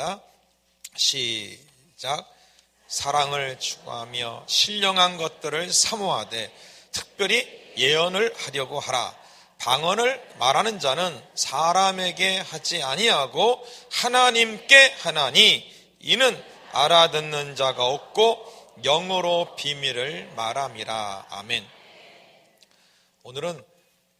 하겠습니다. 시작. 사랑을 추구하며 신령한 것들을 사모하되 특별히 예언을 하려고 하라. 방언을 말하는 자는 사람에게 하지 아니하고 하나님께 하나니 이는 알아듣는 자가 없고 영어로 비밀을 말함이라. 아멘. 오늘은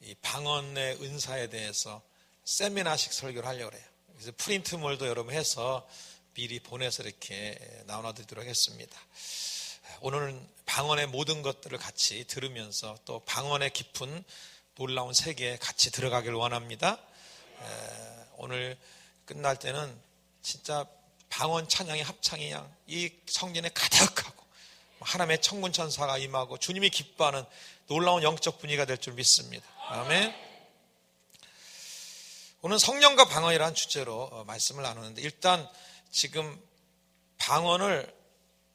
이 방언의 은사에 대해서 세미나식 설교를 하려고 해요. 그래서 프린트물도 여러분 해서 미리 보내서 이렇게 나눠드리도록 하겠습니다. 오늘은 방언의 모든 것들을 같이 들으면서 또 방언의 깊은 놀라운 세계에 같이 들어가길 원합니다. 오늘 끝날 때는 진짜 방언 찬양의 합창이 이 성전에 가득하고 하나님의 천군 천사가 임하고 주님이 기뻐하는 놀라운 영적 분위기가 될 줄 믿습니다. 아멘. 오늘 성령과 방언이라는 주제로 말씀을 나누는데, 일단 지금 방언을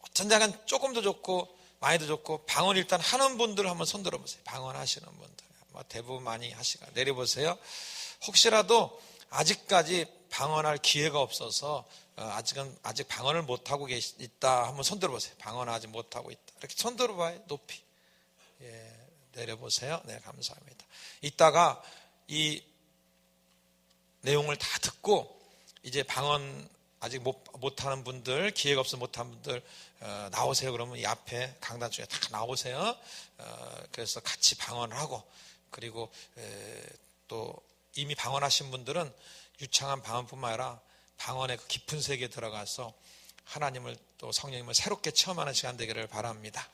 어떤 자간 조금도 좋고 많이도 좋고 방언 일단 하는 분들 한번 손 들어보세요. 방언 하시는 분들 대부분 많이 하시고 내려보세요. 혹시라도 아직까지 방언할 기회가 없어서 아직 방언을 못하고 있다 한번 손 들어보세요. 방언 아직 못하고 있다. 이렇게 손 들어봐요. 높이. 내려보세요. 네, 감사합니다. 이따가 이 내용을 다 듣고 이제 방언 아직 못하는 분들, 기회가 없어서 못하는 분들 나오세요. 그러면 이 앞에 강단 쪽에 다 나오세요. 그래서 같이 방언을 하고, 그리고 또 이미 방언하신 분들은 유창한 방언뿐만 아니라 방언의 그 깊은 세계에 들어가서 하나님을 또 성령님을 새롭게 체험하는 시간 되기를 바랍니다.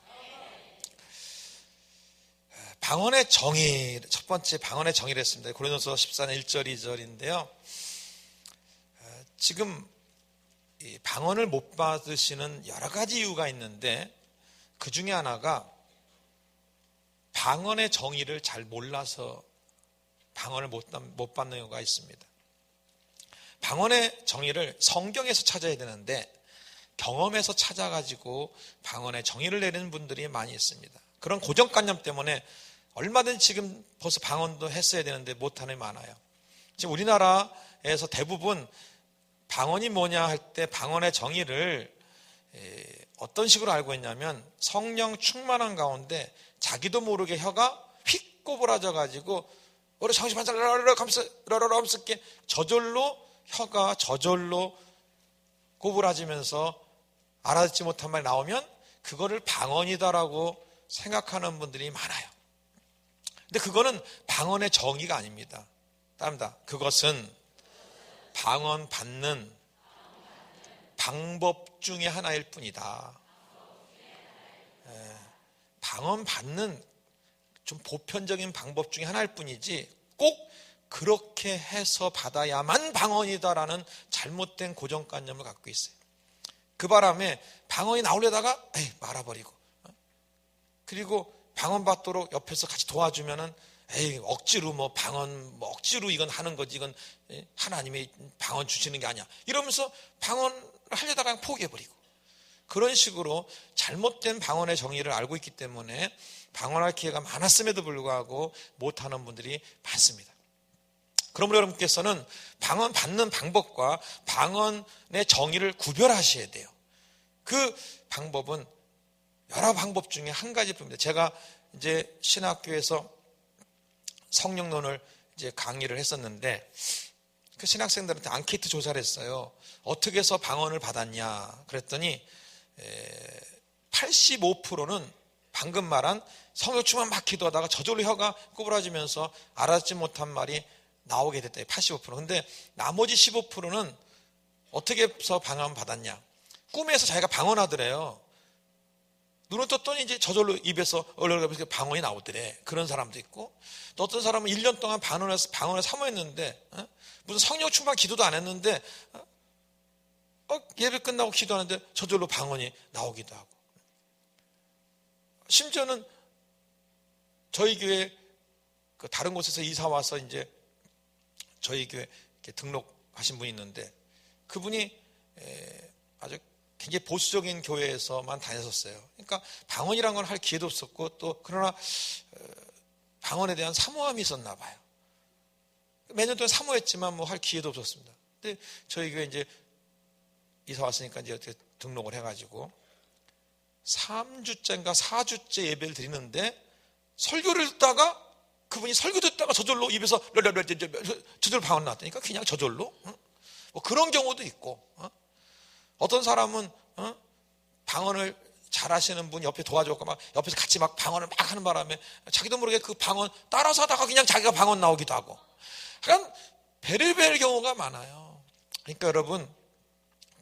방언의 정의, 첫 번째 방언의 정의를 했습니다. 고린도서 14장 1절 2절인데요. 지금 이 방언을 못 받으시는 여러 가지 이유가 있는데, 그 중에 하나가 방언의 정의를 잘 몰라서 방언을 못 받는 경우가 있습니다. 방언의 정의를 성경에서 찾아야 되는데 경험에서 찾아가지고 방언의 정의를 내리는 분들이 많이 있습니다. 그런 고정관념 때문에 얼마든지 지금 벌써 방언도 했어야 되는데 못하는 게 많아요. 지금 우리나라에서 대부분 방언이 뭐냐 할 때 방언의 정의를 어떤 식으로 알고 있냐면, 성령 충만한 가운데 자기도 모르게 혀가 휙 꼬부라져 가지고 우리 정신 반짝 하면서 저절로 꼬부라지면서 알아듣지 못한 말이 나오면 그거를 방언이다라고 생각하는 분들이 많아요. 근데 그거는 방언의 정의가 아닙니다. 따릅니다. 그것은 방언 받는 방법 중에 하나일 뿐이다. 방언 받는 좀 보편적인 방법 중에 하나일 뿐이지 꼭 그렇게 해서 받아야만 방언이다라는 잘못된 고정관념을 갖고 있어요. 그 바람에 방언이 나오려다가 말아버리고, 그리고 방언 받도록 옆에서 같이 도와주면은 억지로 방언 억지로 이건 하는 거지, 이건 하나님이 방언 주시는 게 아니야 이러면서 방언을 하려다가 그냥 포기해버리고, 그런 식으로 잘못된 방언의 정의를 알고 있기 때문에 방언할 기회가 많았음에도 불구하고 못하는 분들이 많습니다. 그러므로 여러분께서는 방언 받는 방법과 방언의 정의를 구별하셔야 돼요. 그 방법은 여러 방법 중에 한 가지뿐입니다. 제가 이제 신학교에서 성령론을 이제 강의를 했었는데, 그 신학생들한테 앙케이트 조사를 했어요. 어떻게 해서 방언을 받았냐 그랬더니 85%는 방금 말한 성령 충만 막 기도하다가 저절로 혀가 구부러지면서 알아듣지 못한 말이 나오게 됐다. 85%. 근데 나머지 15%는 어떻게 해서 방언 받았냐, 꿈에서 자기가 방언하더래요. 눈을 떴더니 이제 저절로 입에서 얼얼거리면서 방언이 나오더래. 그런 사람도 있고, 또 어떤 사람은 1년 동안 방언을 사모했는데 무슨 성령 충만 기도도 안 했는데 예배 끝나고 기도하는데 저절로 방언이 나오기도 하고, 심지어는 저희 교회 다른 곳에서 이사 와서 이제 저희 교회 등록하신 분이 있는데, 그분이 아주 굉장히 보수적인 교회에서만 다녔었어요. 그러니까 방언이란 건 할 기회도 없었고, 또 그러나 방언에 대한 사모함이 있었나 봐요. 매년 동안 사모했지만 할 기회도 없었습니다. 근데 저희 교회 이제 이사 왔으니까 이제 어떻게 등록을 해가지고 3주째인가 4주째 예배를 드리는데 설교를 듣다가 그분이 설교 듣다가 저절로 입에서 저절로 방언 나왔다니까. 그냥 저절로. 뭐 그런 경우도 있고, 어떤 사람은 방언을 잘하시는 분 옆에 도와줬고 막 옆에서 같이 막 방언을 막 하는 바람에 자기도 모르게 그 방언 따라서 하다가 그냥 자기가 방언 나오기도 하고. 그러니까 별의별 경우가 많아요. 그러니까 여러분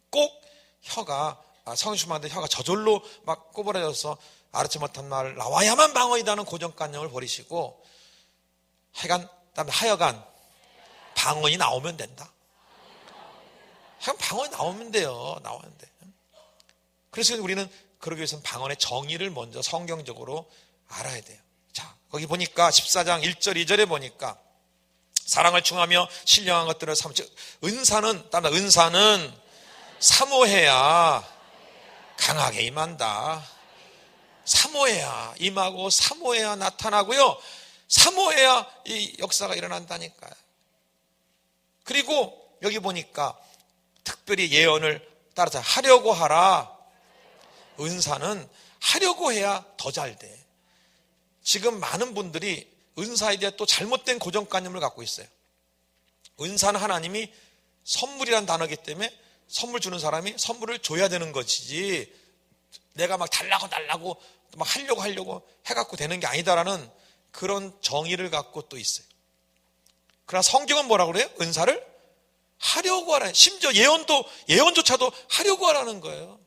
꼭 혀가 성심한테 혀가 저절로 막 꼬부라져서 알지 못한 말 나와야만 방언이라는 고정관념을 버리시고, 하여간 방언이 나오면 된다. 하여간 방언이 나오면 돼요. 나오면 돼. 그래서 우리는 그러기 위해서는 방언의 정의를 먼저 성경적으로 알아야 돼요. 자, 거기 보니까 14장 1절 2절에 보니까 사랑을 충하며 신령한 것들을 삼, 즉 은사는 사모해야 강하게 임한다. 사모해야 임하고 사모해야 나타나고요. 사모해야 이 역사가 일어난다니까요. 그리고 여기 보니까 특별히 예언을 따라서 하려고 하라. 은사는 하려고 해야 더 잘 돼. 지금 많은 분들이 은사에 대해 또 잘못된 고정관념을 갖고 있어요. 은사는 하나님이 선물이란 단어이기 때문에 선물 주는 사람이 선물을 줘야 되는 것이지 내가 막 달라고 막 하려고 해갖고 되는 게 아니다라는 그런 정의를 갖고 또 있어요. 그러나 성경은 뭐라고 그래요? 은사를 하려고 하라는, 심지어 예언조차도 하려고 하라는 거예요.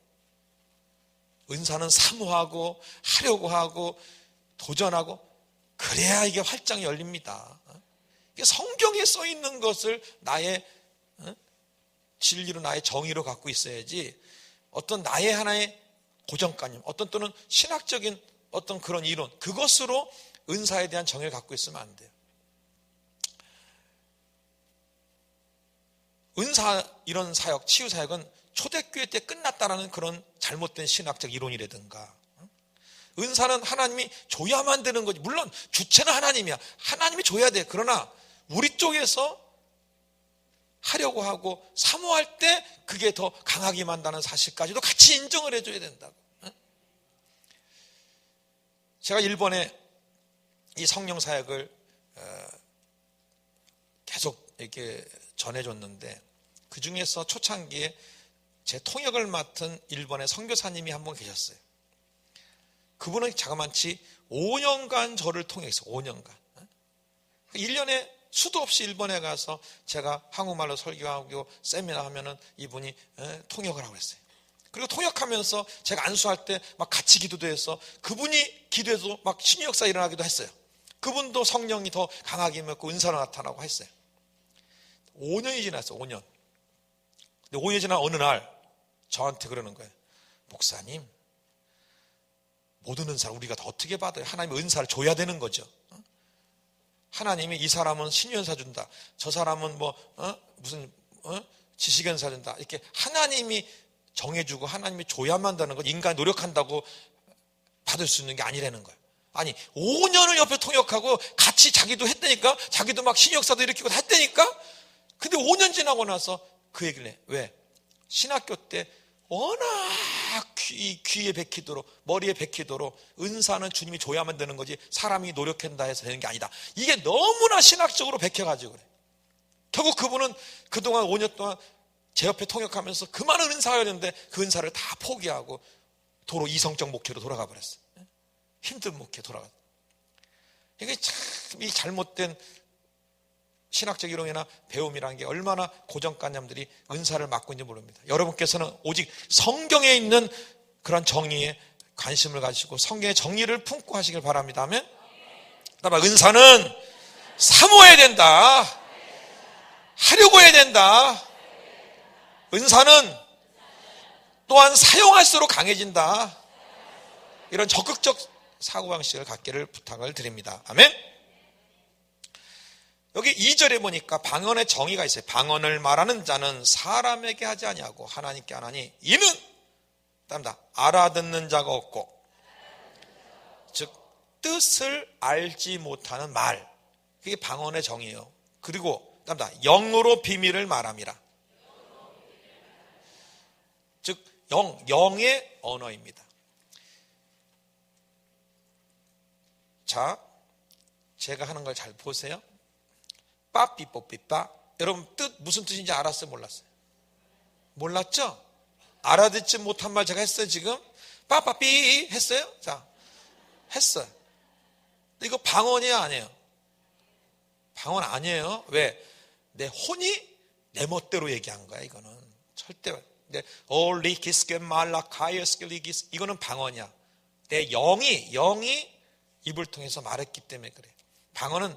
은사는 사모하고 하려고 하고 도전하고 그래야 이게 활짝 열립니다. 이게 성경에 써 있는 것을 나의 진리로, 나의 정의로 갖고 있어야지 어떤 나의 하나의 고정관념, 어떤 또는 신학적인 어떤 그런 이론, 그것으로 은사에 대한 정의를 갖고 있으면 안 돼요. 은사 이런 사역, 치유 사역은 초대교회 때 끝났다라는 그런 잘못된 신학적 이론이라든가, 은사는 하나님이 줘야만 되는 거지. 물론 주체는 하나님이야. 하나님이 줘야 돼. 그러나 우리 쪽에서 하려고 하고 사모할 때 그게 더 강하게 임한다는 사실까지도 같이 인정을 해줘야 된다고. 제가 일본에 이 성령 사역을 계속 이렇게 전해줬는데, 그 중에서 초창기에 제 통역을 맡은 일본의 선교사님이 한 분 계셨어요. 그분은 자그마치 5년간 저를 통역했어요. 5년간. 1년에 수도 없이 일본에 가서 제가 한국말로 설교하고 세미나 하면은 이분이 통역을 하고 그랬어요. 그리고 통역하면서 제가 안수할 때 막 같이 기도도 해서 그분이 기도해서 막 신의 역사 일어나기도 했어요. 그분도 성령이 더 강하게 임했고 은사로 나타나고 했어요. 5년이 지났어요. 5년. 근데 5년이 지난 어느 날 저한테 그러는 거예요. 목사님, 모든 은사를 우리가 다 어떻게 받아요? 하나님의 은사를 줘야 되는 거죠. 하나님이 이 사람은 신의 은사 준다, 저 사람은 무슨 지식의 은사 준다, 이렇게 하나님이 정해주고 하나님이 줘야만 한다는 건 인간이 노력한다고 받을 수 있는 게 아니라는 거예요. 아니 5년을 옆에 통역하고 같이 자기도 했다니까, 자기도 막 신의 역사도 일으키고 다 했다니까. 근데 5년 지나고 나서 그 얘기를 해. 왜? 신학교 때 워낙 귀에 박히도록, 머리에 박히도록 은사는 주님이 줘야만 되는 거지 사람이 노력한다 해서 되는 게 아니다. 이게 너무나 신학적으로 박혀가지고 그래. 결국 그분은 그동안 5년 동안 제 옆에 통역하면서 그 많은 은사가 있는데 그 은사를 다 포기하고 도로 이성적 목회로 돌아가 버렸어요. 힘든 목회 돌아가. 이게 참 이 잘못된 신학적 이론이나 배움이라는 게 얼마나 고정관념들이 은사를 막고 있는지 모릅니다. 여러분께서는 오직 성경에 있는 그런 정의에 관심을 가지시고 성경의 정의를 품고 하시길 바랍니다. 아멘. 그다음에 은사는 사모해야 된다. 하려고 해야 된다. 은사는 또한 사용할수록 강해진다. 이런 적극적 사고방식을 갖기를 부탁을 드립니다. 아멘. 여기 2절에 보니까 방언의 정의가 있어요. 방언을 말하는 자는 사람에게 하지 아니하고 하나님께 하나니 이는 알아듣는 자가 없고, 즉 뜻을 알지 못하는 말, 그게 방언의 정의예요. 그리고 영으로 비밀을 말함이라. 즉 영의 언어입니다. 자, 제가 하는 걸 잘 보세요. 빠삐뽀삐빠. 여러분 뜻 무슨 뜻인지 알았어요? 몰랐어요? 몰랐죠? 알아듣지 못한 말 제가 했어요 지금? 빠빠삐 했어요? 자, 했어요. 이거 방언이야 아니에요? 방언 아니에요. 왜? 내 혼이 내 멋대로 얘기한 거야. 이거는 절대. 올리키스게 말라카이스킬리기스 이거는 방언이야. 내 영이 입을 통해서 말했기 때문에 그래. 방언은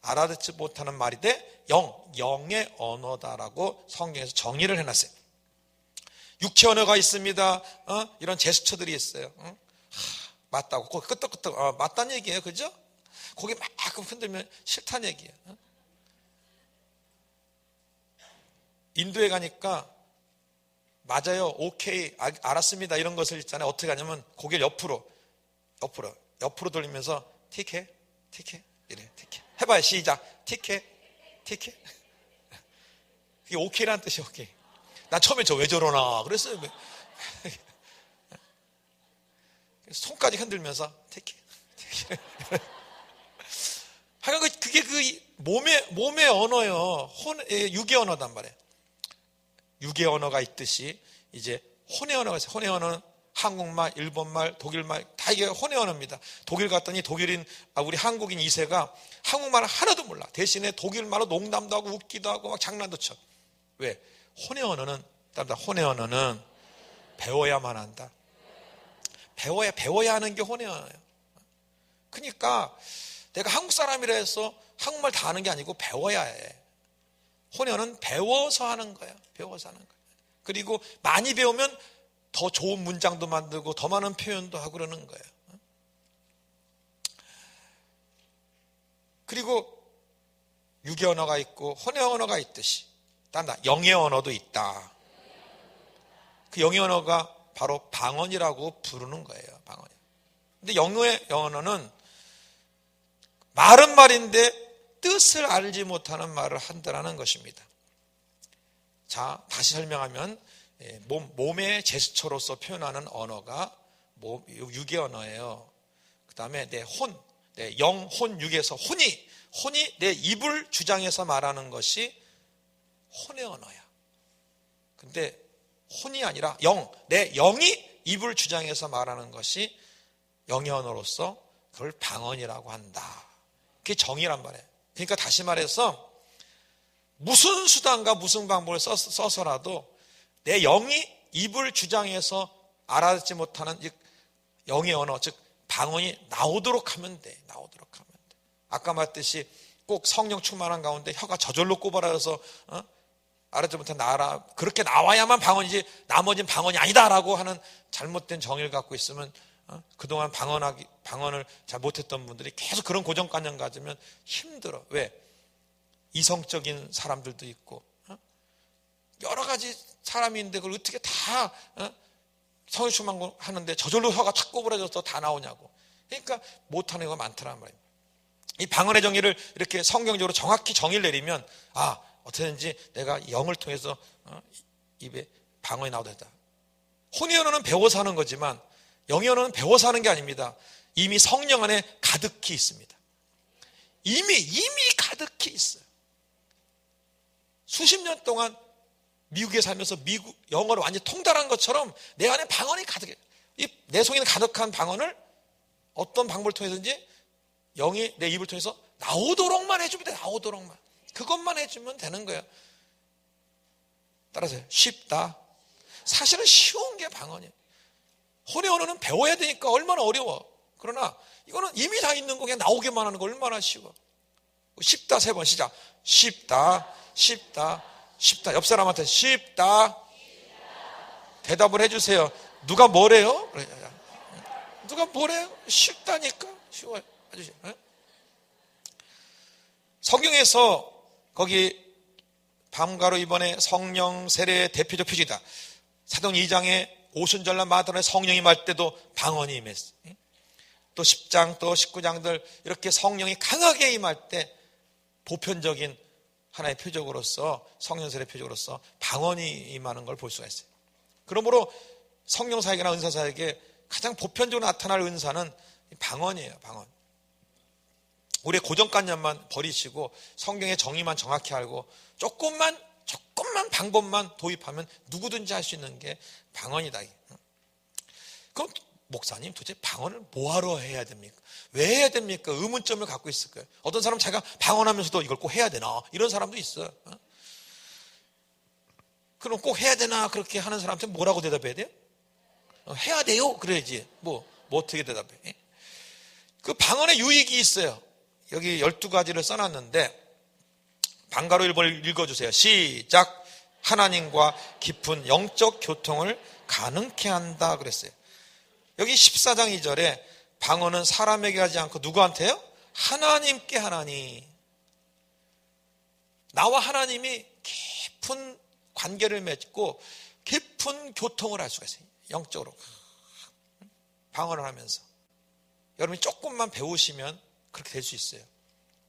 알아듣지 못하는 말이 돼 영의 언어다라고 성경에서 정의를 해놨어요. 육체 언어가 있습니다. 이런 제스처들이 있어요. 맞다고 고개 끄덕끄덕 맞다는 얘기예요. 그죠? 고개 막 흔들면 싫다는 얘기예요. 인도에 가니까 맞아요, 오케이, 알았습니다 이런 것을 있잖아요. 어떻게 하냐면 고개를 옆으로 돌리면서 티켓 이래. 티켓 해봐요. 시작. 티켓 그게 오케이라는 뜻이에요. 오케이. 난 처음에 저 왜 저러나 그랬어요. 손까지 흔들면서 티켓 하여간 그게 그 몸의 언어예요. 육의 언어단 말이에요. 육의 언어가 있듯이 이제 혼의 언어가 있어요. 혼의 언어는 한국말, 일본말, 독일말 다 이게 혼의 언어입니다. 독일 갔더니 독일인 우리 한국인 2세가 한국말을 하나도 몰라. 대신에 독일말로 농담도 하고 웃기도 하고 막 장난도 쳐. 왜? 혼의 언어는 배워야만 한다. 배워야 하는 게 혼의 언어예요. 그러니까 내가 한국 사람이라 해서 한국말 다 하는 게 아니고 배워야 해. 혼의 언어는 배워서 하는 거예요. 그리고 많이 배우면 더 좋은 문장도 만들고 더 많은 표현도 하고 그러는 거예요. 그리고 육의 언어가 있고 혼의 언어가 있듯이 영의 언어도 있다. 그 영의 언어가 바로 방언이라고 부르는 거예요. 방언. 근데 영의 언어는 말은 말인데 뜻을 알지 못하는 말을 한다는 것입니다. 자, 다시 설명하면 몸의 제스처로서 표현하는 언어가 육의 언어예요. 그 다음에 내 영, 혼, 육에서 혼이 내 입을 주장해서 말하는 것이 혼의 언어야. 근데 혼이 아니라 내 영이 입을 주장해서 말하는 것이 영의 언어로서 그걸 방언이라고 한다. 그게 정의란 말이에요. 그러니까 다시 말해서 무슨 수단과 무슨 방법을 써서라도 내 영이 입을 주장해서 알아듣지 못하는 영의 언어, 즉 방언이 나오도록 하면 돼. 아까 말했듯이 꼭 성령 충만한 가운데 혀가 저절로 꼬부라져서 알아듣지 못한 나라 그렇게 나와야만 방언이지 나머지는 방언이 아니다라고 하는 잘못된 정의를 갖고 있으면 그동안 방언을 잘 못했던 분들이 계속 그런 고정관념 가지면 힘들어. 왜? 이성적인 사람들도 있고 여러 가지 사람이 있는데 그걸 어떻게 다 성령 충만하는데 저절로 혀가 탁 꼬부라져서 다 나오냐고. 그러니까 못하는 거 많더란 말입니다. 이 방언의 정의를 이렇게 성경적으로 정확히 정의를 내리면 어떻게든지 내가 영을 통해서 입에 방언이 나오다. 혼의 언어는 배워서 하는 거지만 영의 언어는 배워서 하는 게 아닙니다. 이미 성령 안에 가득히 있습니다. 이미 가득히 있어요. 수십 년 동안 미국에 살면서 미국 영어를 완전히 통달한 것처럼 내 안에 방언이 가득해. 내 속에는 가득한 방언을 어떤 방법을 통해서든지 영이 내 입을 통해서 나오도록만 해주면 돼. 나오도록만. 그것만 해주면 되는 거예요. 따라서 쉽다. 사실은 쉬운 게 방언이에요. 혼의 언어는 배워야 되니까 얼마나 어려워. 그러나 이거는 이미 다 있는 거 그냥 나오게만 하는 거 얼마나 쉬워. 쉽다 3번 시작. 쉽다. 옆 사람한테 쉽다. 대답을 해주세요. 누가 뭐래요? 누가 뭐래요? 쉽다니까. 쉬워요. 아주 쉬워요. 성경에서 거기 밤가루 이번에 성령 세례의 대표적 표시다. 사도행 2장에 오순절날 마다나에 성령이 말 때도 방언이 임했어요. 또 10장 또 19장들 이렇게 성령이 강하게 임할 때 보편적인 하나의 표적으로서 성령 세례 표적으로서 방언이 임하는 걸 볼 수가 있어요. 그러므로 성령 사역이나 은사 사역에 가장 보편적으로 나타날 은사는 방언이에요. 방언. 우리의 고정관념만 버리시고 성경의 정의만 정확히 알고 조금만 방법만 도입하면 누구든지 할 수 있는 게 방언이다. 그럼 목사님 도대체 방언을 뭐하러 해야 됩니까? 왜 해야 됩니까? 의문점을 갖고 있을 거예요. 어떤 사람은 자기가 방언하면서도 이걸 꼭 해야 되나? 이런 사람도 있어요. 그럼 꼭 해야 되나? 그렇게 하는 사람한테 뭐라고 대답해야 돼요? 해야 돼요. 그래야지. 뭐 어떻게 대답해? 그 방언의 유익이 있어요. 여기 12가지를 써놨는데 방가로 1번을 읽어주세요. 시작. 하나님과 깊은 영적 교통을 가능케 한다 그랬어요. 여기 14장 2절에 방언은 사람에게 하지 않고 누구한테요? 하나님께 하나니. 나와 하나님이 깊은 관계를 맺고 깊은 교통을 할 수가 있어요. 영적으로 방언을 하면서. 여러분이 조금만 배우시면 그렇게 될 수 있어요.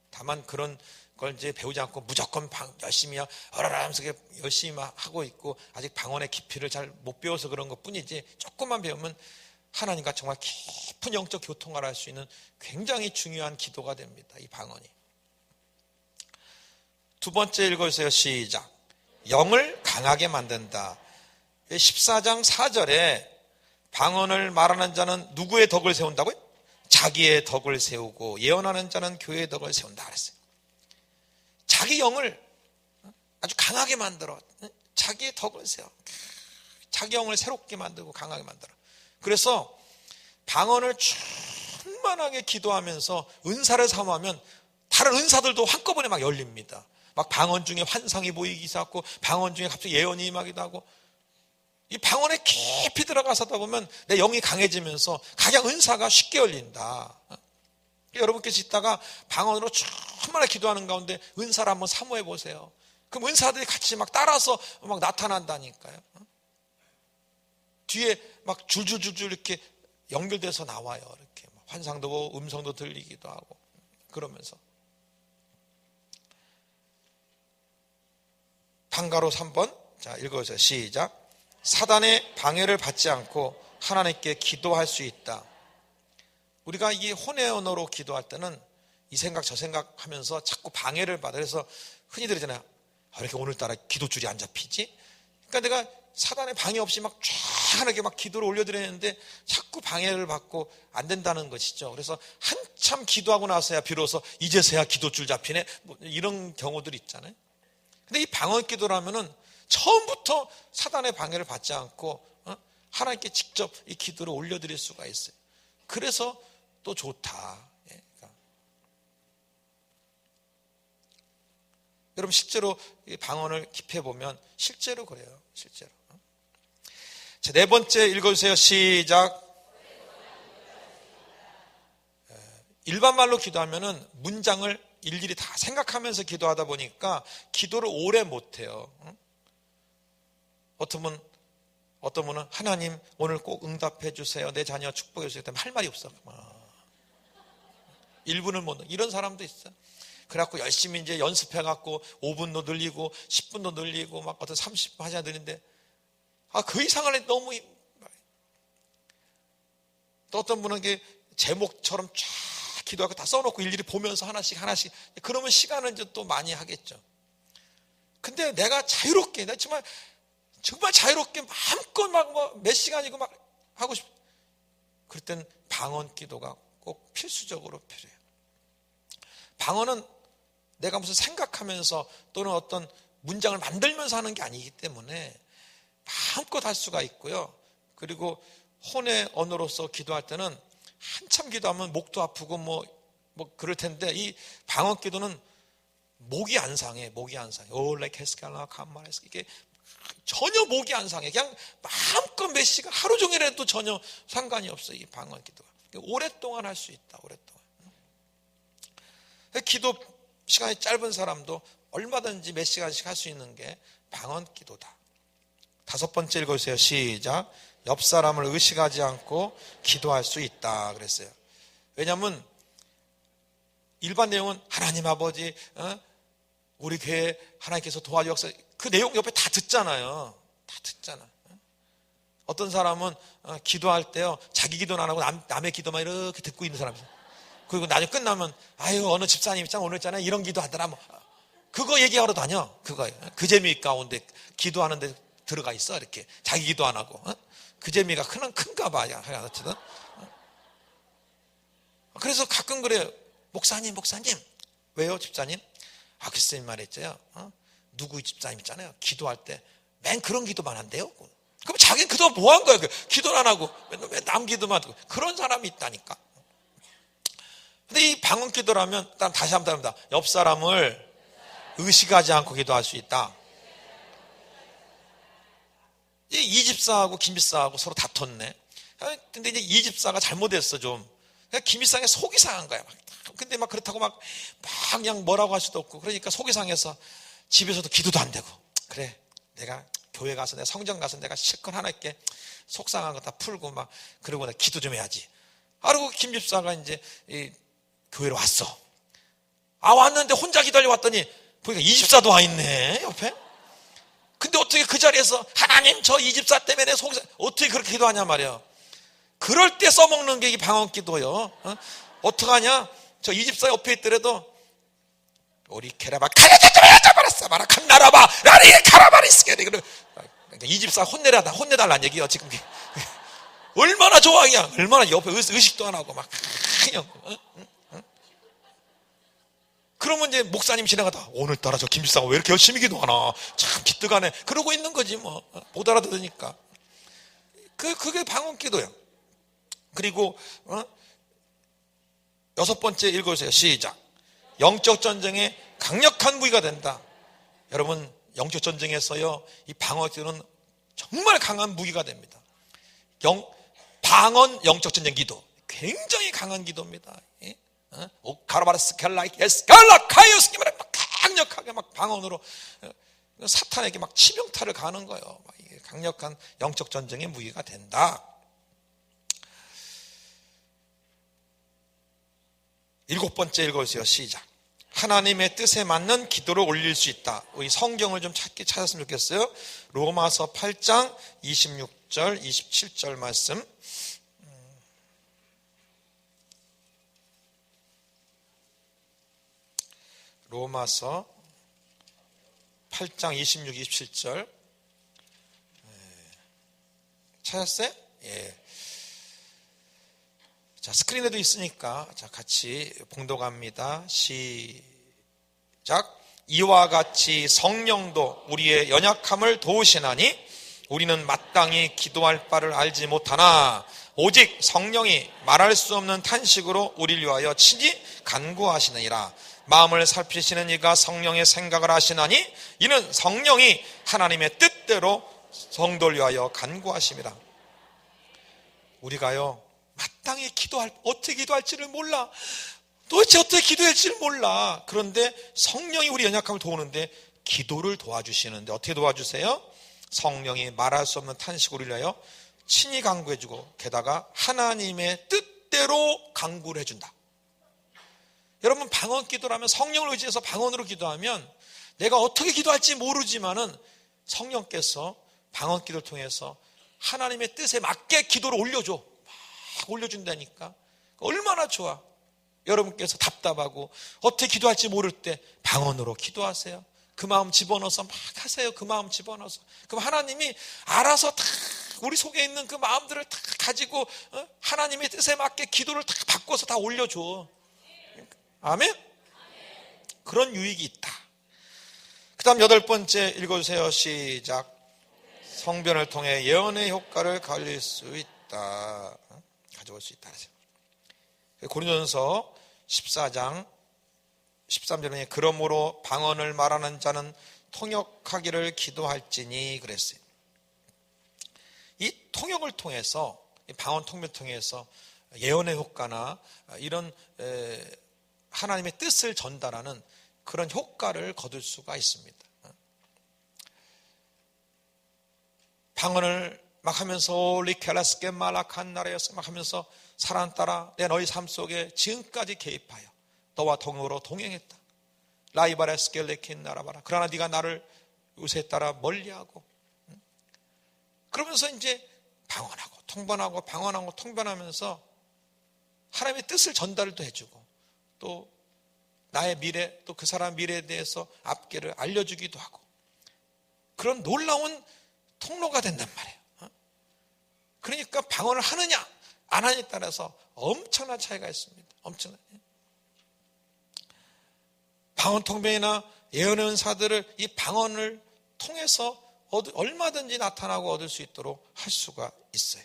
다만 그런 걸 이제 배우지 않고 무조건 열심히 하면서 열심히 하고 있고 아직 방언의 깊이를 잘 못 배워서 그런 것 뿐이지, 조금만 배우면 하나님과 정말 깊은 영적 교통을 할 수 있는 굉장히 중요한 기도가 됩니다. 이 방언이. 두 번째 읽어주세요. 시작. 영을 강하게 만든다. 14장 4절에 방언을 말하는 자는 누구의 덕을 세운다고요? 자기의 덕을 세우고 예언하는 자는 교회의 덕을 세운다 그랬어요. 자기 영을 아주 강하게 만들어 자기의 덕을 세워. 자기 영을 새롭게 만들고 강하게 만들어. 그래서 방언을 충만하게 기도하면서 은사를 사모하면 다른 은사들도 한꺼번에 막 열립니다. 막 방언 중에 환상이 보이기 시작하고 방언 중에 갑자기 예언이 임하기도 하고, 이 방언에 깊이 들어가서다 보면 내 영이 강해지면서 각양 은사가 쉽게 열린다. 여러분께서 있다가 방언으로 충만하게 기도하는 가운데 은사를 한번 사모해 보세요. 그럼 은사들이 같이 막 따라서 막 나타난다니까요. 뒤에 막 줄줄줄줄 이렇게 연결돼서 나와요. 이렇게 환상도 보고 음성도 들리기도 하고 그러면서. 방가로 3번 자 읽어주세요. 시작. 사단의 방해를 받지 않고 하나님께 기도할 수 있다. 우리가 이 혼의 언어로 기도할 때는 이 생각 저 생각 하면서 자꾸 방해를 받아. 그래서 흔히들 있잖아요. 왜 이렇게 오늘따라 기도줄이 안 잡히지? 그러니까 내가 사단의 방해 없이 막 쫙하게 막 기도를 올려드렸는데 자꾸 방해를 받고 안 된다는 것이죠. 그래서 한참 기도하고 나서야 비로소 이제서야 기도줄 잡히네, 뭐 이런 경우들이 있잖아요. 근데 이 방언 기도라면은 처음부터 사단의 방해를 받지 않고 하나님께 직접 이 기도를 올려드릴 수가 있어요. 그래서 또 좋다. 그러니까. 여러분 실제로 이 방언을 깊이 보면 실제로 그래요. 실제로. 자, 네 번째 읽어주세요. 시작. 일반 말로 기도하면은 문장을 일일이 다 생각하면서 기도하다 보니까 기도를 오래 못해요. 어떤 분은 하나님 오늘 꼭 응답해 주세요. 내 자녀 축복해 주세요. 할 말이 없어. 1분을 못 넣어. 이런 사람도 있어. 그래갖고 열심히 이제 연습해갖고 5분도 늘리고 10분도 늘리고 막 어떤 30분 하자 늘리는데 그 이상을 너무. 또 어떤 분은 이게 제목처럼 쫙 기도하고 다 써놓고 일일이 보면서 하나씩 그러면 시간은 이제 또 많이 하겠죠. 근데 내가 자유롭게, 나 정말 자유롭게 마음껏 막 몇 시간이고 막 하고 싶어. 그럴 땐 방언 기도가 꼭 필수적으로 필요해요. 방언은 내가 무슨 생각하면서 또는 어떤 문장을 만들면서 하는 게 아니기 때문에 마음껏 할 수가 있고요. 그리고 혼의 언어로서 기도할 때는 한참 기도하면 목도 아프고 뭐 그럴 텐데 이 방언 기도는 목이 안 상해. 이게 전혀 목이 안 상해. 그냥 마음껏 몇 시간 하루 종일 해도 전혀 상관이 없어요. 이 방언 기도가 오랫동안 할 수 있다. 오랫동안. 기도 시간이 짧은 사람도 얼마든지 몇 시간씩 할 수 있는 게 방언 기도다. 다섯 번째 읽어주세요. 시작. 옆 사람을 의식하지 않고 기도할 수 있다 그랬어요. 왜냐하면 일반 내용은 하나님 아버지, 우리 교회 하나님께서 도와주옵소서, 그 내용 옆에 다 듣잖아요. 다 듣잖아. 어떤 사람은 기도할 때요, 자기 기도는 안 하고 남의 기도만 이렇게 듣고 있는 사람이 있어요. 그리고 나중에 끝나면, 아유, 어느 집사님 있잖아, 오늘 있잖아, 이런 기도 하더라. 뭐. 그거 얘기하러 다녀. 그거예요. 그 재미 가운데 기도하는데 들어가 있어. 이렇게. 자기 기도 안 하고. 그 재미가 큰가 봐. 어쨌든. 그래서 가끔 그래요. 목사님. 왜요, 집사님? 글쎄 말했죠. 누구 집사님 있잖아요. 기도할 때 맨 그런 기도만 한대요. 그럼 자기는 그동안 뭐 한 거야? 기도를 안 하고 맨날 남 기도만 하고. 그런 사람이 있다니까. 근데 이 방언 기도라면 다시 한번 합니다. 옆 사람을 의식하지 않고 기도할 수 있다. 이 집사하고 김 집사하고 서로 다퉜네. 근데 이제 이 집사가 잘못했어 좀. 김 집사가 속이 상한 거야. 근데 막 그렇다고 막 그냥 뭐라고 할 수도 없고, 그러니까 속이 상해서 집에서도 기도도 안 되고. 그래, 내가 교회 가서, 내가 성전 가서 내가 실컷 하나님께 속상한 거 다 풀고 막 그러고 내가 기도 좀 해야지. 그리고 김 집사가 이제 이 교회로 왔어. 왔는데 혼자 기다려 왔더니 보니까 이 집사도 와 있네 옆에. 근데 어떻게 그 자리에서 하나님 저 이 집사 때문에 내 속이 어떻게 그렇게 기도하냐 말이야. 그럴 때 써먹는 게 이 방언 기도요. 어떡하냐? 저 이 집사 옆에 있더라도 우리 케라바 카야자자바라싸 마라 칸나라바 라리 카라바리스게 그래. 이 집사 혼내달라는 얘기요 지금. 얼마나 좋아 그냥. 얼마나 옆에 의식도 안 하고 막 그냥. 그러면 이제 목사님 지나가다 오늘따라 저 김집사가 왜 이렇게 열심히 기도하나 참 기특하네 그러고 있는 거지 뭐. 못 알아들으니까. 그게 방언 기도예요. 그리고 6번째 읽어주세요. 시작. 영적 전쟁에 강력한 무기가 된다. 여러분, 영적 전쟁에서요 이 방언 기도는 정말 강한 무기가 됩니다. 방언 영적 전쟁 기도 굉장히 강한 기도입니다. 가라바라스 켈라이 예스 갈라카이오스 막 강력하게 막 방언으로 사탄에게 막 치명타를 가는 거예요. 이게 강력한 영적 전쟁의 무기가 된다. 7번째 읽어주세요. 시작. 하나님의 뜻에 맞는 기도를 올릴 수 있다. 이 성경을 좀 찾았으면 좋겠어요. 로마서 8장 26절 27절 말씀. 로마서 8장 26, 27절 찾았어요? 예. 자, 스크린에도 있으니까 자, 같이 봉독합니다. 시작. 이와 같이 성령도 우리의 연약함을 도우시나니 우리는 마땅히 기도할 바를 알지 못하나 오직 성령이 말할 수 없는 탄식으로 우리를 위하여 친히 간구하시느니라. 마음을 살피시는 이가 성령의 생각을 하시나니 이는 성령이 하나님의 뜻대로 성도를 위하여 간구하심이라. 우리가요 마땅히 어떻게 기도할지를 몰라. 도대체 어떻게 기도할지를 몰라. 그런데 성령이 우리 연약함을 도우는데 기도를 도와주시는데 어떻게 도와주세요? 성령이 말할 수 없는 탄식을 위하여 친히 간구해주고 게다가 하나님의 뜻대로 간구를 해준다. 여러분, 방언 기도라면 성령을 의지해서 방언으로 기도하면 내가 어떻게 기도할지 모르지만은 성령께서 방언 기도를 통해서 하나님의 뜻에 맞게 기도를 올려줘. 막 올려준다니까. 얼마나 좋아. 여러분께서 답답하고 어떻게 기도할지 모를 때 방언으로 기도하세요. 그 마음 집어넣어서 막 하세요. 그 마음 집어넣어서. 그럼 하나님이 알아서 다 우리 속에 있는 그 마음들을 다 가지고 하나님의 뜻에 맞게 기도를 다 바꿔서 다 올려줘. 아멘? 그런 유익이 있다. 그 다음 8번째 읽어주세요. 시작. 성변을 통해 예언의 효과를 가질 수 있다. 가져올 수 있다. 고린도전서 14장 13절에 그러므로 방언을 말하는 자는 통역하기를 기도할지니 그랬어요. 이 통역을 통해서, 이 방언 통역을 통해서 예언의 효과나 이런 하나님의 뜻을 전달하는 그런 효과를 거둘 수가 있습니다. 방언을 막 하면서 리켈라스게 말락한 나라였어 막 하면서 사랑 따라 내 너희 삶 속에 지금까지 개입하여 너와 동으로 동행했다. 라이바레스켈레킨 나라바라. 그러나 네가 나를 요새 따라 멀리하고. 그러면서 이제 방언하고 통변하고 방언하고 통변하면서 하나님의 뜻을 전달도 해주고 또 나의 미래 또 그 사람 미래에 대해서 앞길을 알려주기도 하고 그런 놀라운 통로가 된단 말이에요. 그러니까 방언을 하느냐 안 하느냐에 따라서 엄청난 차이가 있습니다. 엄청난. 방언 통변이나 예언의 은사들을 이 방언을 통해서 얼마든지 나타나고 얻을 수 있도록 할 수가 있어요.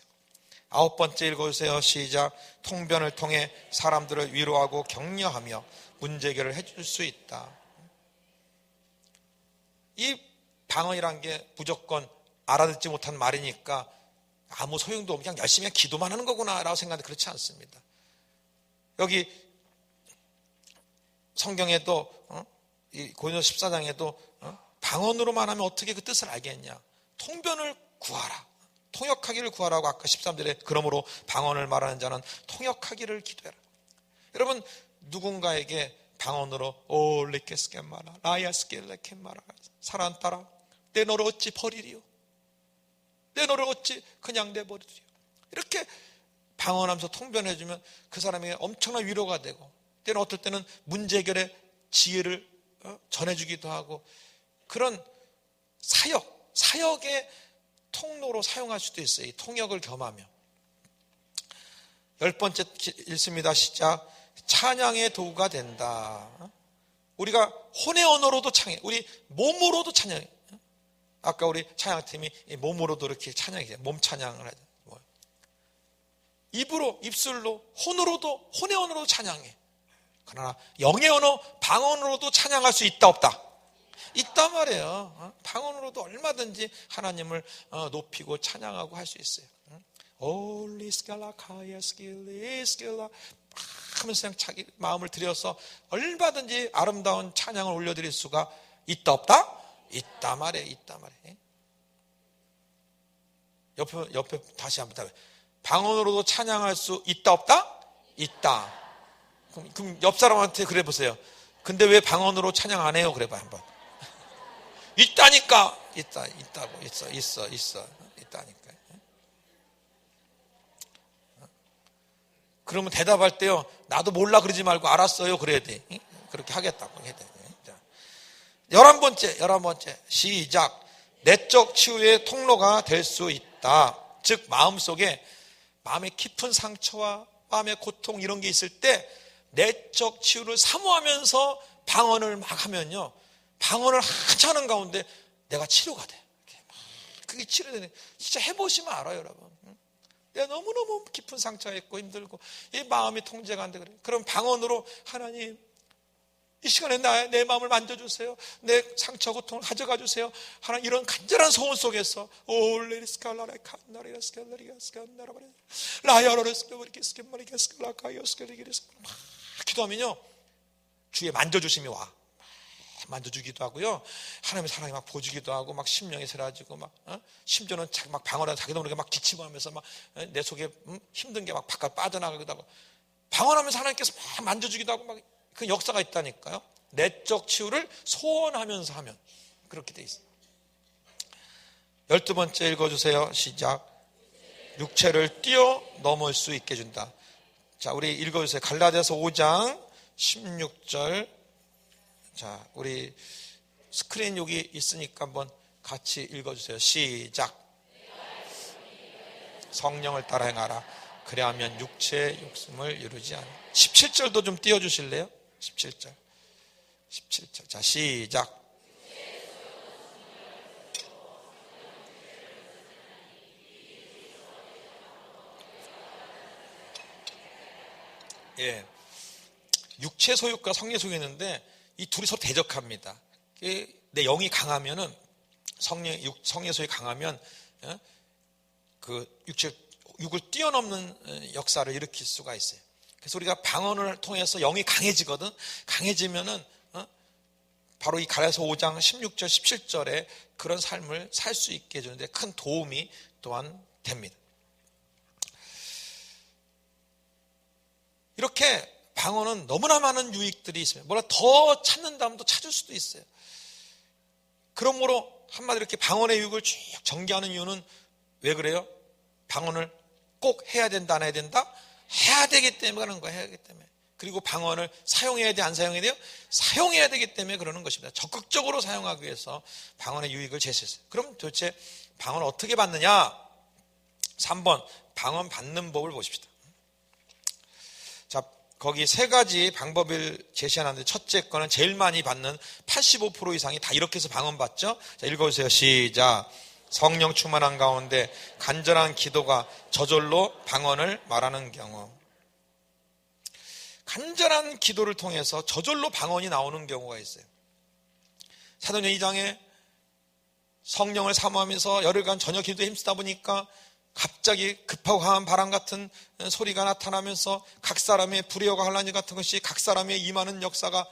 9번째 읽어주세요. 시작. 통변을 통해 사람들을 위로하고 격려하며 문제 해결을 해줄 수 있다. 이 방언이란 게 무조건 알아듣지 못한 말이니까 아무 소용도 없고 그냥 열심히 기도만 하는 거구나 라고 생각하는데 그렇지 않습니다. 여기 성경에도 이 고린도서 14장에도 방언으로만 하면 어떻게 그 뜻을 알겠냐. 통변을 구하라. 통역하기를 구하라고 아까 13절에 그러므로 방언을 말하는 자는 통역하기를 기도해라. 여러분 누군가에게 방언으로 올리케스케마라 라야스케레케마라 사랑 따라 내 너를 어찌 버리리요. 내 너를 어찌 그냥 내버리리요. 이렇게 방언하면서 통변해주면 그 사람에게 엄청난 위로가 되고 때는 어떨 때는 문제 해결의 지혜를 전해주기도 하고 그런 사역의 통로로 사용할 수도 있어요. 이 통역을 겸하며. 10번째 읽습니다. 시작. 찬양의 도구가 된다. 우리가 혼의 언어로도 찬양, 우리 몸으로도 찬양. 아까 우리 찬양팀이 몸으로도 이렇게 찬양해요. 몸 찬양을 하죠. 입으로, 입술로, 혼으로도, 혼의 언어로도 찬양해. 그러나 영의 언어, 방언으로도 찬양할 수 있다 없다? 있단 말이에요. 방언으로도 얼마든지 하나님을 높이고 찬양하고 할 수 있어요. 하면서 그냥 자기 마음을 들여서 얼마든지 아름다운 찬양을 올려드릴 수가 있다 없다? 있다 말이에요. 있다 말이에요. 옆에 다시 한번 답해. 방언으로도 찬양할 수 있다 없다? 있다. 그럼 옆 사람한테 그래 보세요. 근데 왜 방언으로 찬양 안 해요? 그래 봐 한번. 있다니까. 있다고. 있어. 있다니까. 그러면 대답할 때요. 나도 몰라 그러지 말고 알았어요. 그래야 돼. 그렇게 하겠다고 해야 돼. 11번째. 시작. 내적 치유의 통로가 될 수 있다. 즉 마음속에 마음의 깊은 상처와 마음의 고통 이런 게 있을 때 내적 치유를 사모하면서 방언을 막 하면요. 방언을 한참 하는 가운데 내가 치료가 돼. 그게 치료되네. 진짜 해보시면 알아요, 여러분. 내가 너무너무 깊은 상처가 있고 힘들고 이 마음이 통제가 안 돼. 그럼 방언으로 하나님 이 시간에 내 마음을 만져주세요. 내 상처 고통을 가져가 주세요. 하나님 이런 간절한 소원 속에서 기도하면요 주의 만져주심이 와. 만져주기도 하고요. 하나님의 사랑이 막 보여주기도 하고 막 심령이 새라지고 막 심지어는 막 방언하다 자기도 모르게 막 기침을 하면서 막 내 속에 힘든 게 막 바깥 빠져나가기도 하고 방언하면서 하나님께서 막 만져주기도 하고 막 그 역사가 있다니까요. 내적 치유를 소원하면서 하면 그렇게 돼 있어요. 12번째 읽어주세요. 시작. 육체를 뛰어넘을 수 있게 해준다. 자, 우리 읽어주세요. 갈라디아서 5장 16절. 자, 우리 스크린 여기 있으니까 한번 같이 읽어주세요. 시작. 성령을 따라 행하라. 그래야하면 육체의 욕심을 이루지 않아. 17절도 좀 띄워주실래요? 17절. 자, 시작. 예. 육체 소유과 성령 소유가 있는데 이 둘이 서로 대적합니다. 내 영이 강하면은 성령 소유 강하면 그 육을 뛰어넘는 역사를 일으킬 수가 있어요. 그래서 우리가 방언을 통해서 영이 강해지거든. 강해지면은 바로 이 갈라디아서 5장 16절 17절에 그런 삶을 살 수 있게 해주는데 큰 도움이 또한 됩니다. 이렇게 방언은 너무나 많은 유익들이 있습니다. 뭐라 더 찾는다면 또 찾을 수도 있어요. 그러므로 한마디로 이렇게 방언의 유익을 쭉 전개하는 이유는 왜 그래요? 방언을 꼭 해야 된다, 안 해야 된다? 해야 되기 때문에 그러는 거예요. 해야 되기 때문에. 그리고 방언을 사용해야 돼, 안 사용해야 돼요? 사용해야 되기 때문에 그러는 것입니다. 적극적으로 사용하기 위해서 방언의 유익을 제시했어요. 그럼 도대체 방언을 어떻게 받느냐? 3번 방언 받는 법을 보십시다. 자, 거기 세 가지 방법을 제시하는데 첫째 거는 제일 많이 받는 85% 이상이 다 이렇게 해서 방언 받죠. 자, 읽어주세요. 시작. 성령 충만한 가운데 간절한 기도가 저절로 방언을 말하는 경우. 간절한 기도를 통해서 저절로 방언이 나오는 경우가 있어요. 사도행전 2장에 성령을 사모하면서 열흘간 저녁 기도에 힘쓰다 보니까 갑자기 급하고 강한 바람 같은 소리가 나타나면서 각 사람의 불의와 환란 같은 것이 각 사람의 임하는 역사가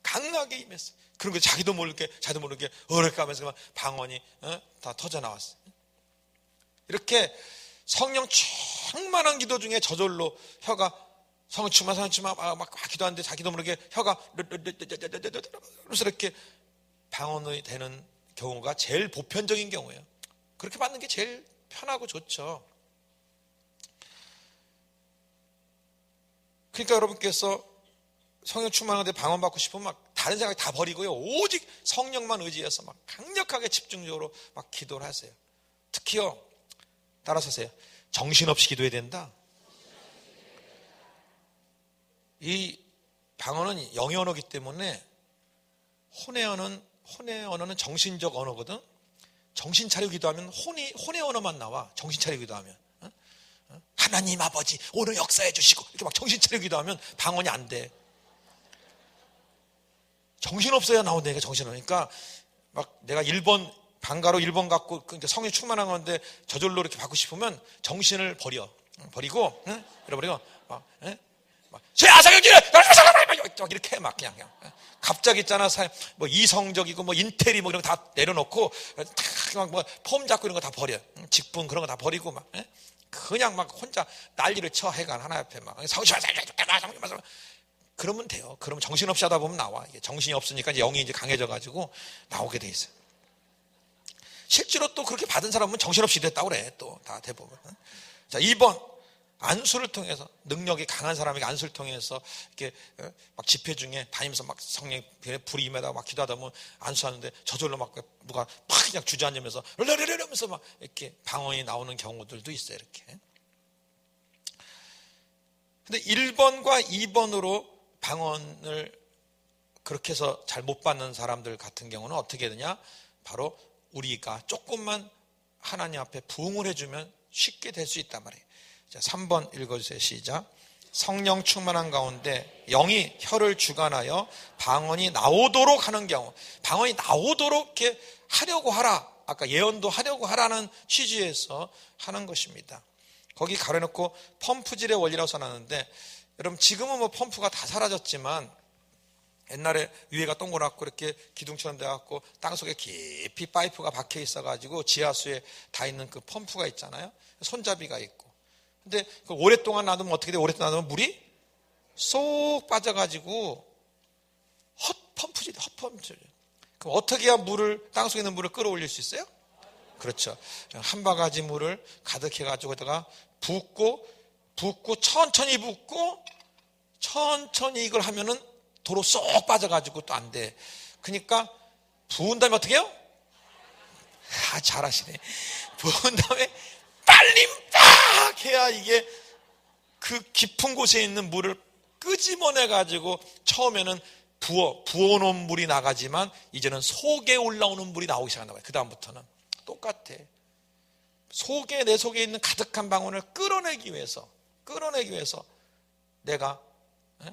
강하게 임했어요. 그런 거 자기도 모르게 어렵게 하면서 방언이 다 터져 나왔어요. 이렇게 성령 충만한 기도 중에 저절로 혀가 성령 충만 막 기도하는데 자기도 모르게 혀가 그래서 이렇게 방언이 되는 경우가 제일 보편적인 경우예요. 그렇게 받는 게 제일 편하고 좋죠. 그러니까 여러분께서 성령 충만한데 방언 받고 싶으면 막 다른 생각 다 버리고요. 오직 성령만 의지해서 막 강력하게 집중적으로 막 기도를 하세요. 특히요. 따라서 하세요. 정신없이 기도해야 된다. 이 방언은 영의 언어이기 때문에 혼의 언어는 정신적 언어거든. 정신 차리고 기도하면 혼의 언어만 나와. 정신 차리고 기도하면. 하나님 아버지 오늘 역사해 주시고 이렇게 막 정신 차리고 기도하면 방언이 안 돼. 정신없어야 나온다니까. 정신없으니까 막 내가 1번 방가로 1번 갖고 그러니까 성령 충만한 건데 저절로 이렇게 받고 싶으면 정신을 버리고 잃어버리고 이렇게 막 그냥 갑자기 있잖아. 뭐 이성적이고 뭐 인테리 뭐 이런 거 다 내려놓고 막 뭐 폼 잡고 이런 거 다 버려. 직분 그런 거 다 버리고 막 그냥 막 혼자 난리를 쳐. 해간 하나 옆에 막 그러면 돼요. 그러면 정신없이 하다 보면 나와. 이게 정신이 없으니까 이제 영이 이제 강해져 가지고 나오게 돼 있어요. 실제로 또 그렇게 받은 사람은 정신없이 됐다고 그래. 또 다 대부분. 자, 2번 안수를 통해서 능력이 강한 사람에게 안수를 통해서 이렇게 막 집회 중에 다니면서 막 성령 불이 임하다가 막 기도하다 보면 안수하는데 저절로 막 누가 팍 그냥 주저앉으면서 르르르르면서 막 이렇게 방언이 나오는 경우들도 있어요. 이렇게. 근데 1번과 2번으로 방언을 그렇게 해서 잘 못 받는 사람들 같은 경우는 어떻게 되냐? 바로 우리가 조금만 하나님 앞에 부응을 해주면 쉽게 될 수 있단 말이에요. 자, 3번 읽어주세요. 시작. 성령 충만한 가운데 영이 혀를 주관하여 방언이 나오도록 하는 경우. 방언이 나오도록 이렇게 하려고 하라. 아까 예언도 하려고 하라는 취지에서 하는 것입니다. 거기 가려놓고 펌프질의 원리라고 써놨는데, 여러분 지금은 뭐 펌프가 다 사라졌지만 옛날에 위에가 동그랗고 이렇게 기둥처럼 돼갖고 땅속에 깊이 파이프가 박혀 있어가지고 지하수에 다 있는 그 펌프가 있잖아요. 손잡이가 있고. 근데 그 오랫동안 놔두면 어떻게 돼? 오랫동안 놔두면 물이 쏙 빠져가지고 헛펌프질. 그럼 어떻게 해야 땅속에 있는 물을 끌어올릴 수 있어요? 그렇죠. 한 바가지 물을 가득해가지고 거기다가 붓고 천천히 붓고 천천히 이걸 하면은 도로 쏙 빠져가지고 또 안 돼. 그러니까 부은 다음에 어떻게 해요? 잘하시네. 부은 다음에 빨리 빡 해야 이게 그 깊은 곳에 있는 물을 끄집어내가지고 처음에는 부어놓은 물이 나가지만 이제는 속에 올라오는 물이 나오기 시작한다 봐요. 그 다음부터는 똑같아. 내 속에 있는 가득한 방언을 끌어내기 위해서 내가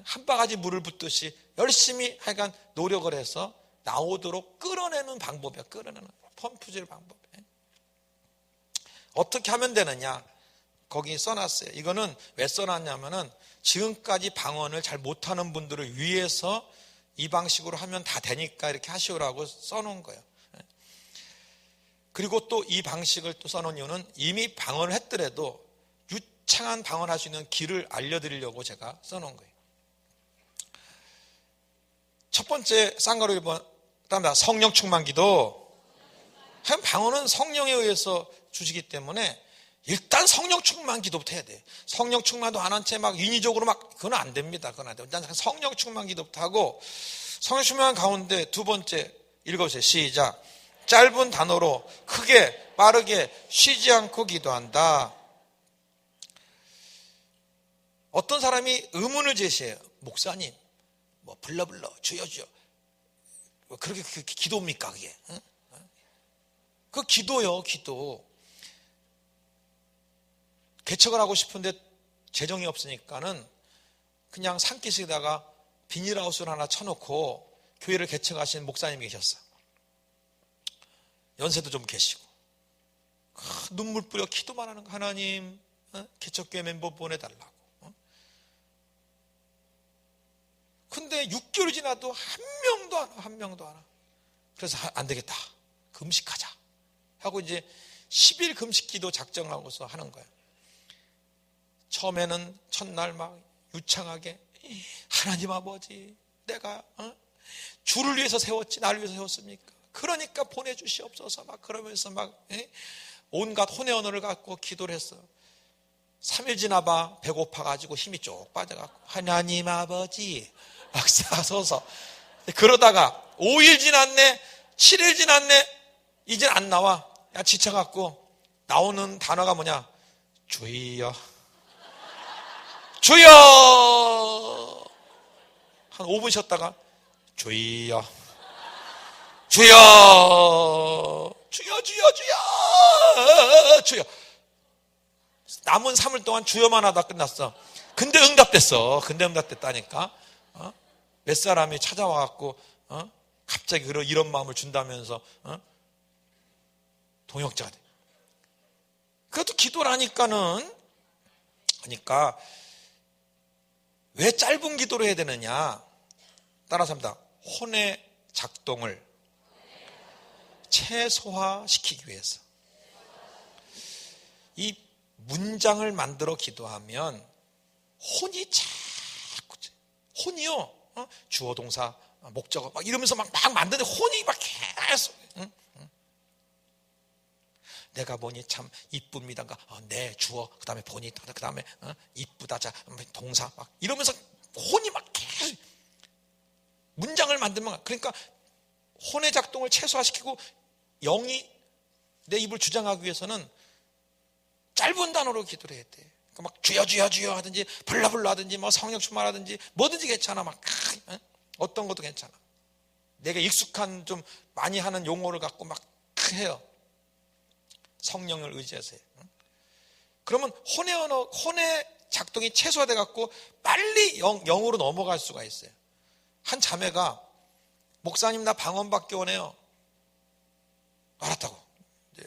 한 바가지 물을 붓듯이 열심히 하여간 노력을 해서 나오도록 끌어내는 방법이야. 끌어내는 펌프질 방법. 어떻게 하면 되느냐? 거기 써놨어요. 이거는 왜 써놨냐면은 지금까지 방언을 잘 못하는 분들을 위해서 이 방식으로 하면 다 되니까 이렇게 하시오라고 써놓은 거예요. 그리고 또 이 방식을 또 써놓은 이유는 이미 방언을 했더라도 유창한 방언할 수 있는 길을 알려드리려고 제가 써놓은 거예요. 첫 번째 쌍가루 1번, 그다음에 성령 충만 기도. 방언은 성령에 의해서 주시기 때문에 일단 성령 충만 기도부터 해야 돼. 성령 충만도 안 한 채 막 인위적으로 막 그건 안 됩니다. 그건 안 돼. 일단 성령 충만 기도부터 하고, 성령 충만 가운데 두 번째 읽어보세요. 시작. 짧은 단어로 크게 빠르게 쉬지 않고 기도한다. 어떤 사람이 의문을 제시해요. 목사님, 뭐 불러불러 주여 주여, 뭐 그렇게 기도입니까 그게? 응? 그 기도요, 기도. 개척을 하고 싶은데 재정이 없으니까는 그냥 산기슭에다가 비닐하우스를 하나 쳐놓고 교회를 개척하신 목사님이 계셨어. 연세도 좀 계시고 눈물 뿌려 기도만 하는 거. 하나님, 개척교회 멤버 보내달라고. 근데 6개월이 지나도 한 명도 안 와. 그래서 안 되겠다, 금식하자 하고 이제 10일 금식 기도 작정하고서 하는 거예요. 처음에는 첫날 막 유창하게, 하나님 아버지, 내가 주를 위해서 세웠지 나를 위해서 세웠습니까? 그러니까 보내주시옵소서 막 그러면서 막 온갖 혼의 언어를 갖고 기도를 했어. 3일 지나봐 배고파가지고 힘이 쭉 빠져갖고, 하나님 아버지 막 싸서서, 그러다가 5일 지났네, 7일 지났네, 이제 안 나와. 야, 지쳐갖고 나오는 단어가 뭐냐? 주여, 주여. 한 5분 쉬었다가 주여, 주여, 주여, 주여, 주여, 주여. 남은 3일 동안 주여만 하다 끝났어. 근데 응답됐어. 근데 응답됐다니까. 몇 사람이 찾아와갖고 갑자기 이런 마음을 준다면서 동역자가 돼. 그것도 기도라니까는. 그러니까 왜 짧은 기도를 해야 되느냐? 따라서 합니다. 혼의 작동을 최소화시키기 위해서. 이 문장을 만들어 기도하면 혼이 자꾸, 혼이요, 주어 동사 목적어 막 이러면서 막 만드는데 혼이 막 계속, 내가 보니 참 이쁩니다. 네, 주어, 그 다음에 보니, 그 다음에 이쁘다, 자 동사 막 이러면서 혼이 막 계속 문장을 만들면, 그러니까 혼의 작동을 최소화시키고 영이 내 입을 주장하기 위해서는 짧은 단어로 기도를 해야 돼. 그러니까 막 주여 주여 주여 하든지 불러불러 하든지 뭐 성령 충만하든지 뭐든지 괜찮아. 막 어떤 것도 괜찮아. 내가 익숙한 좀 많이 하는 용어를 갖고 막 해요. 성령을 의지해서 해요. 그러면 혼의 작동이 최소화돼 갖고 빨리 영으로 넘어갈 수가 있어요. 한 자매가, 목사님 나 방언받기 원해요. 알았다고.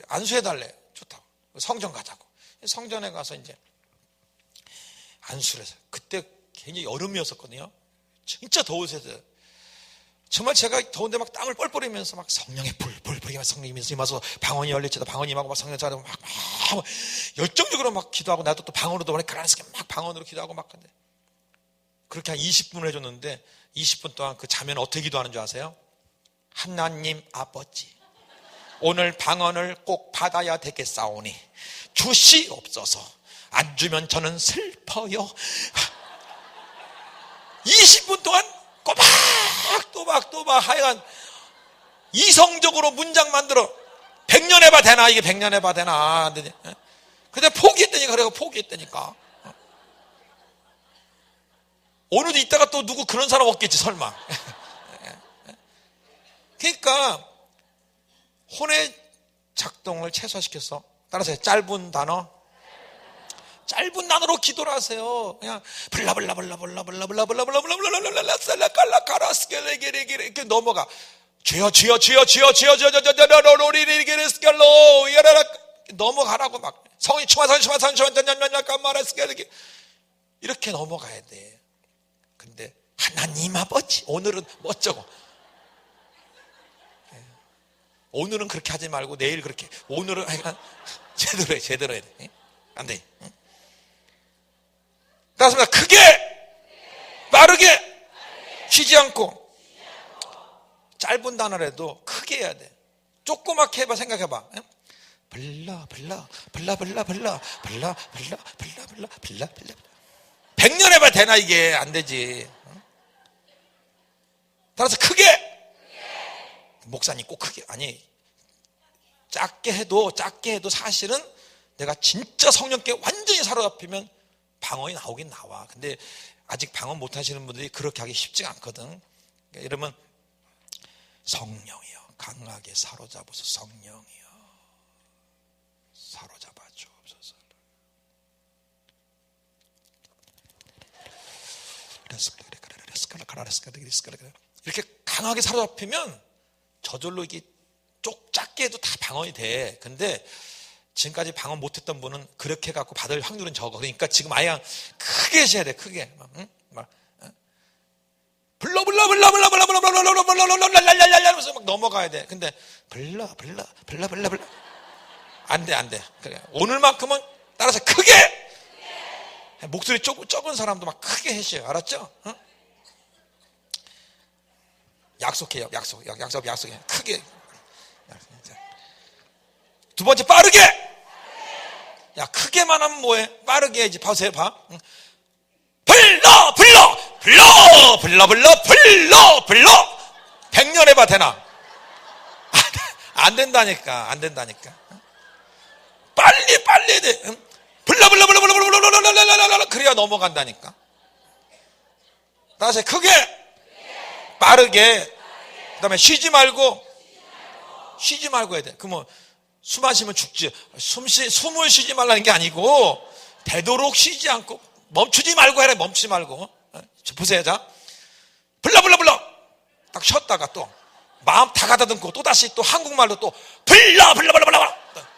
안수해달래. 좋다고. 성전 가자고. 성전에 가서 이제 안수를 해서, 그때 굉장히 여름이었었거든요. 진짜 더우세요. 정말 제가 더운데 막 땀을 뻘뻘 흘리면서 막 성령의 불 성령이 임하서 방언이 열릴지도, 방언이 임하고 막 성령 자도 막 열정적으로 막 기도하고, 나도 또 방언으로도 막 방언으로 기도하고 막. 근데 그렇게 한 20분을 해줬는데 20분 동안 그 자매는 어떻게 기도하는 줄 아세요? 하나님 아버지, 오늘 방언을 꼭 받아야 되겠사오니 주시옵소서. 안 주면 저는 슬퍼요. 20분 동안 또박 하여간 이성적으로 문장 만들어. 100년 해봐 되나? 이게 100년 해봐 되나? 근데 포기했다니까. 오늘도 이따가 또 누구 그런 사람 없겠지 설마. 그러니까 혼의 작동을 최소화시켜서, 따라서 짧은 단어로 기도를 하세요. 그냥 이렇게 넘어가. 주여 넘어가라고 막. 성이 이렇게 넘어가야 돼. 근데 하나님 아버지, 오늘은 어쩌고. 오늘은 그렇게 하지 말고 내일 그렇게. 오늘은 하여간 제대로 해야 돼. 안 돼. 따라서 크게, 빠르게, 쉬지 않고. 짧은 단어라도 크게 해야 돼. 조그맣게 해봐. 생각해봐. 불러 불러 불러 불러 불러 불러 불러 불러 불러 불러 불러 100년 해봐야 되나? 이게 안 되지. 따라서 크게 목사님 꼭 크게 아니 작게 해도 사실은 내가 진짜 성령께 완전히 사로잡히면 방언이 나오긴 나와. 근데 아직 방언 못 하시는 분들이 그렇게 하기 쉽지가 않거든. 그러니까 이러면 성령이여 강하게 사로잡아서 성령이여 사로잡아 주옵소서. 이렇게 강하게 사로잡히면 저절로 이게 작게 해도 다 방언이 돼. 근데 지금까지 방언 못했던 분은 그렇게 해갖고 받을 확률은 적어. 그러니까 지금 아예 크게 하셔야 돼. 크게. 불러 하면서 막 넘어가야 돼. 근데 불러 안 돼. 그래. 오늘만큼은 따라서 크게 목소리 적은 사람도 막 크게 해셔요. 알았죠? 약속해요. 약속해. 크게. 두 번째 빠르게. 야 크게만 하면 뭐해? 빠르게 해야지. 보세요. 봐. 불러 100년 해봐 되나? 안 된다니까. 빨리 해야 돼. 불러 그래야 넘어간다니까. 다시 크게 빠르게. 그다음에 쉬지 말고 해야 돼. 그러면 숨 마시면 죽지. 숨을 쉬지 말라는 게 아니고 되도록 쉬지 않고 멈추지 말고 해라. 멈추지 말고. 보세요. 자, 불러 딱 쉬었다가 또 마음 다 가다듬고 또 다시 또 한국말로 또 불러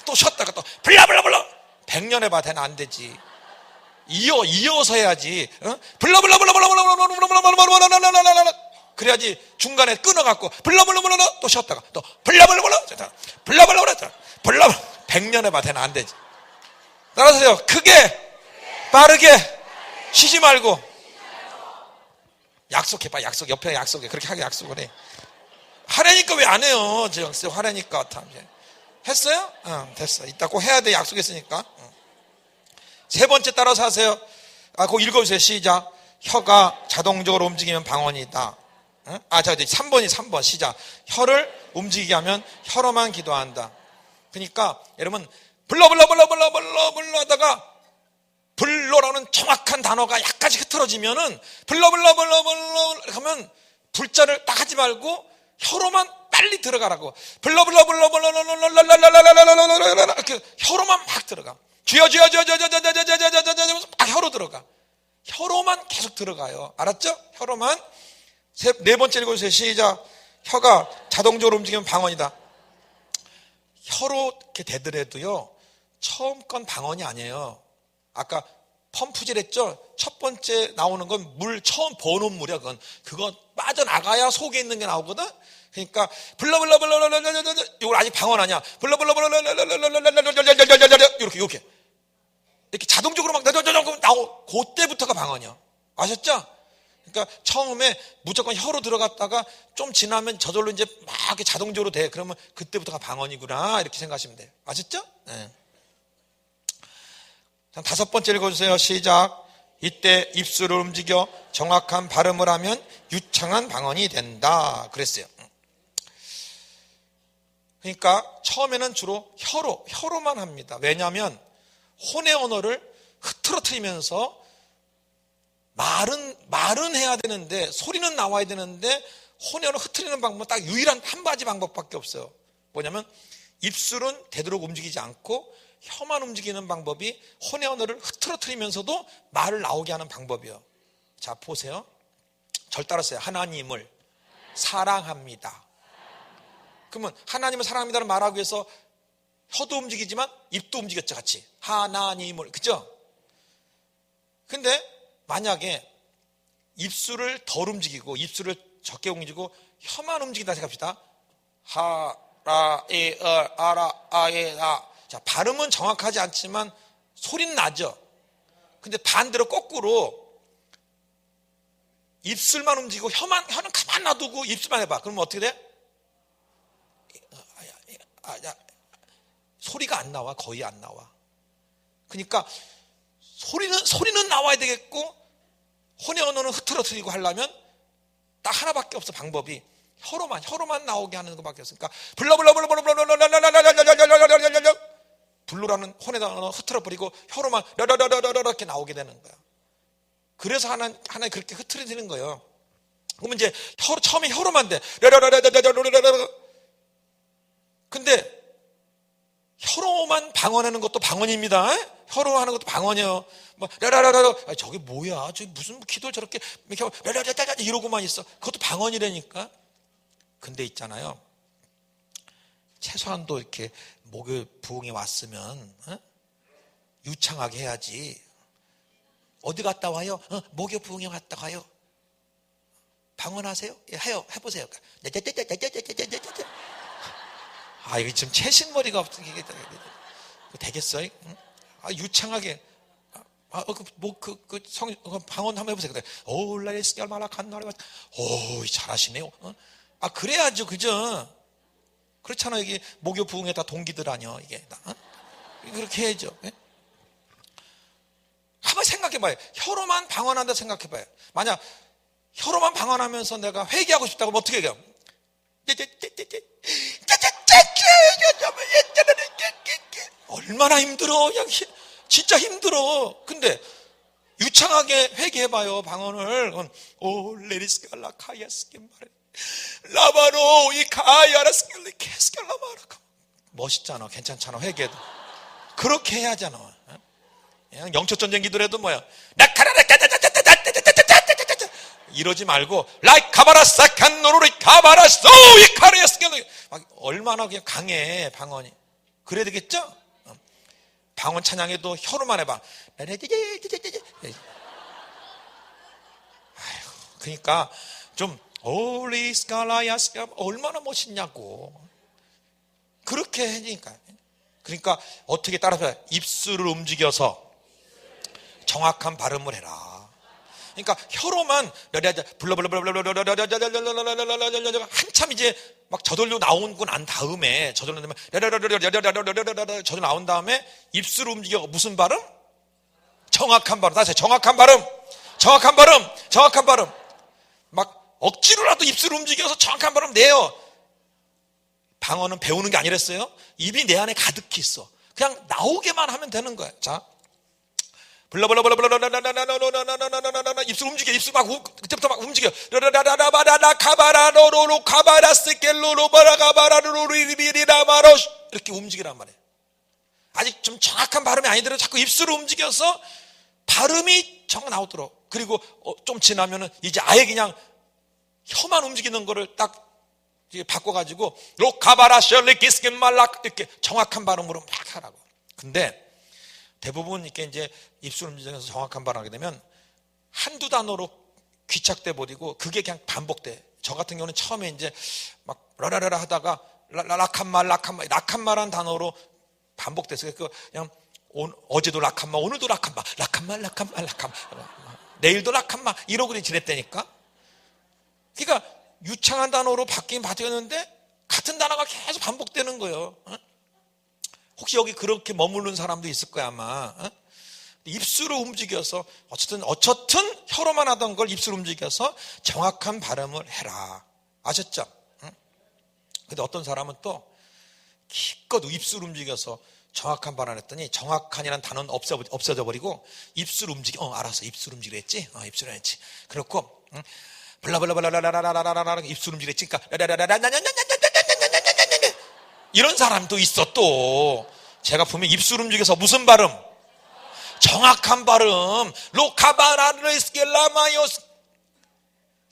또 쉬었다가 또 불러 100년 해봐 되나? 안 되지. 이어서 해야지. 불러 그래야지. 중간에 끊어갖고 불러 또 쉬었다가 또 불러 100년 해봐 되나? 안 되지. 따라서요. 크게 빠르게 쉬지 말고 약속해봐. 옆에 약속해. 그렇게 하게 약속을 해. 하라니까 왜 안 해요? 저 하라니까 했어요? 됐어. 이따 꼭 해야 돼. 약속했으니까. 세 번째 따라서 하세요. 그거 읽어주세요. 시작. 혀가 자동적으로 움직이면 방언이다. 3번 시작. 혀를 움직이게 하면 혀로만 기도한다. 그러니까 여러분 불러 하다가 불러라는 정확한 단어가 약간씩 흐트러지면은 불러 하면 불자를 딱 하지 말고 혀로만 빨리 들어가라고. 불러 이렇게 혀로만 막 들어가. 주여 막 혀로 들어가. 혀로만 계속 들어가요. 알았죠? 혀로만. 네 번째 읽어주세요. 시작. 혀가 자동적으로 움직이면 방언이다. 혀로 이렇게 대더라도요, 처음 건 방언이 아니에요. 아까 펌프질 했죠? 첫 번째 나오는 건 물, 처음 버는 물이야. 그건 빠져나가야 속에 있는 게 나오거든? 그러니까, 이걸 아직 방언 아니야. 이렇게 자동적으로 막 나오, 그때부터가 방언이야. 아셨죠? 그러니까 처음에 무조건 혀로 들어갔다가 좀 지나면 저절로 이제 막 이렇게 자동적으로 돼. 그러면 그때부터가 방언이구나. 이렇게 생각하시면 돼요. 아셨죠? 네. 다섯 번째 읽어주세요. 시작. 이때 입술을 움직여 정확한 발음을 하면 유창한 방언이 된다. 그랬어요. 그러니까 처음에는 주로 혀로만 합니다. 왜냐하면 혼의 언어를 흐트러뜨리면서 말은 해야 되는데, 소리는 나와야 되는데, 혼의 언어를 흐트리는 방법은 딱 유일한 한 가지 방법밖에 없어요. 뭐냐면 입술은 되도록 움직이지 않고 혀만 움직이는 방법이 혼의 언어를 흐트러뜨리면서도 말을 나오게 하는 방법이에요. 자, 보세요. 절 따라서요. 하나님을 사랑합니다. 그러면 하나님을 사랑합니다를 말하기 위해서 혀도 움직이지만 입도 움직였죠, 같이. 하나님을, 그죠? 근데 만약에 입술을 덜 움직이고 입술을 적게 움직이고 혀만 움직인다 생각합시다. 아라. 자, 발음은 정확하지 않지만 소리는 나죠. 근데 반대로 거꾸로 입술만 움직이고 혀는 가만 놔두고 입술만 해봐. 그러면 어떻게 돼? 소리가 안 나와. 거의 안 나와. 그러니까 소리는 나와야 되겠고 혼의 언어는 흐트러뜨리고 하려면 딱 하나밖에 없어. 방법이 혀로만 나오게 하는 것밖에 없으니까 불로라는 혼의 단어 흐트러버리고 혀로만 이렇게 나오게 되는 거야. 그래서 하나님 그렇게 흐트러지는 거예요. 그러면 이제 처음에 혀로만 돼. 근데 혀로만 방언하는 것도 방언입니다. 혀로 하는 것도 방언이에요. 뭐 저게 뭐야? 저게 무슨 기도를 저렇게 이러고만 있어. 그것도 방언이라니까. 근데 있잖아요. 최소한도 이렇게 목요 부흥에 왔으면 유창하게 해야지. 어디 갔다 와요? 목요 부흥에 왔다 가요. 방언하세요? 예, 해보세요. 아, 이거 지금 채신머리가 없으니까 되겠어요? 유창하게. 방언 한번 해보세요. 올라리스 얼마나 간나리. 오, 잘하시네요. 그래야죠, 그죠? 그렇잖아요. 이게 목요 부흥에 다 동기들 아니요, 이게 다. 그렇게 해야죠. 예? 한번 생각해봐요. 혀로만 방언한다 생각해봐요. 만약 혀로만 방언하면서 내가 회개하고 싶다고 하면 어떻게 해요? 얼마나 힘들어. 진짜 힘들어. 근데 유창하게 회개해봐요. 방언을. 레리스칼라 카야스게 말해. 라바로 이 카야라스칼리 캐스칼라마라. 멋있잖아. 괜찮잖아. 회개도. 그렇게 해야 하잖아. 그냥 영적전쟁 기도라도 뭐야. 이러지 말고 라이 카바라 사칸 노로리 카바라 소이 카레스칼리. 얼마나 그냥 강해 방언이. 그래야 되겠죠? 방언 찬양에도 혀로만 해봐. 그러니까 좀 올리스칼라야스카 얼마나 멋있냐고. 그렇게 해니까. 그러니까 어떻게 따라서 입술을 움직여서 정확한 발음을 해라. 그러니까 혀로만 한참 이제 막 저절로 나오고 난 다음에 저절로 나온 다음에 입술을 움직여 무슨 발음? 정확한 발음. 다시 정확한 발음. 막 억지로라도 입술을 움직여서 정확한 발음 내요. 방언은 배우는 게 아니랬어요. 입이 내 안에 가득히 있어. 그냥 나오게만 하면 되는 거야. 자, 입술 움직여. 입술 막 그때부터 막 움직여. 이렇게 움직이란 말이에요. 아직 좀 정확한 발음이 아니더라도 자꾸 입술을 움직여서 발음이 정 나오도록. 그리고 좀 지나면은 이제 아예 그냥 혀만 움직이는 거를 딱 바꿔가지고 로카바라 셜리 기스킨 말락 이렇게 정확한 발음으로 막 하라고. 근데 대부분 이렇게 이제 입술 움직여서 정확한 발음하게 되면 한두 단어로 귀착돼 버리고 그게 그냥 반복돼. 저 같은 경우는 처음에 이제 막 라라라라 하다가 락한마라는 단어로 반복돼서 그냥 어제도 락한마, 오늘도 락한마, 내일도 락한마 이러고 지냈다니까. 그러니까 유창한 단어로 바뀌었는데 같은 단어가 계속 반복되는 거예요. 혹시 여기 그렇게 머무르는 사람도 있을 거야 아마. 입술을 움직여서 어쨌든 혀로만 하던 걸 입술 움직여서 정확한 발음을 해라. 아셨죠? 근데 어떤 사람은 또 기껏 입술 움직여서 정확한 발음을 했더니 정확한이라는 단어는 없어져 버리고 입술 움직여. 알았어. 입술 움직이려 했지? 입술 했지. 그렇고 블라블라블라라라라라라라 입술 움직이랬지. 그러니까 이런 사람도 있어. 또 제가 보면 입술 움직여서 무슨 발음? 정확한 발음. 로카바라르스겔라마요스.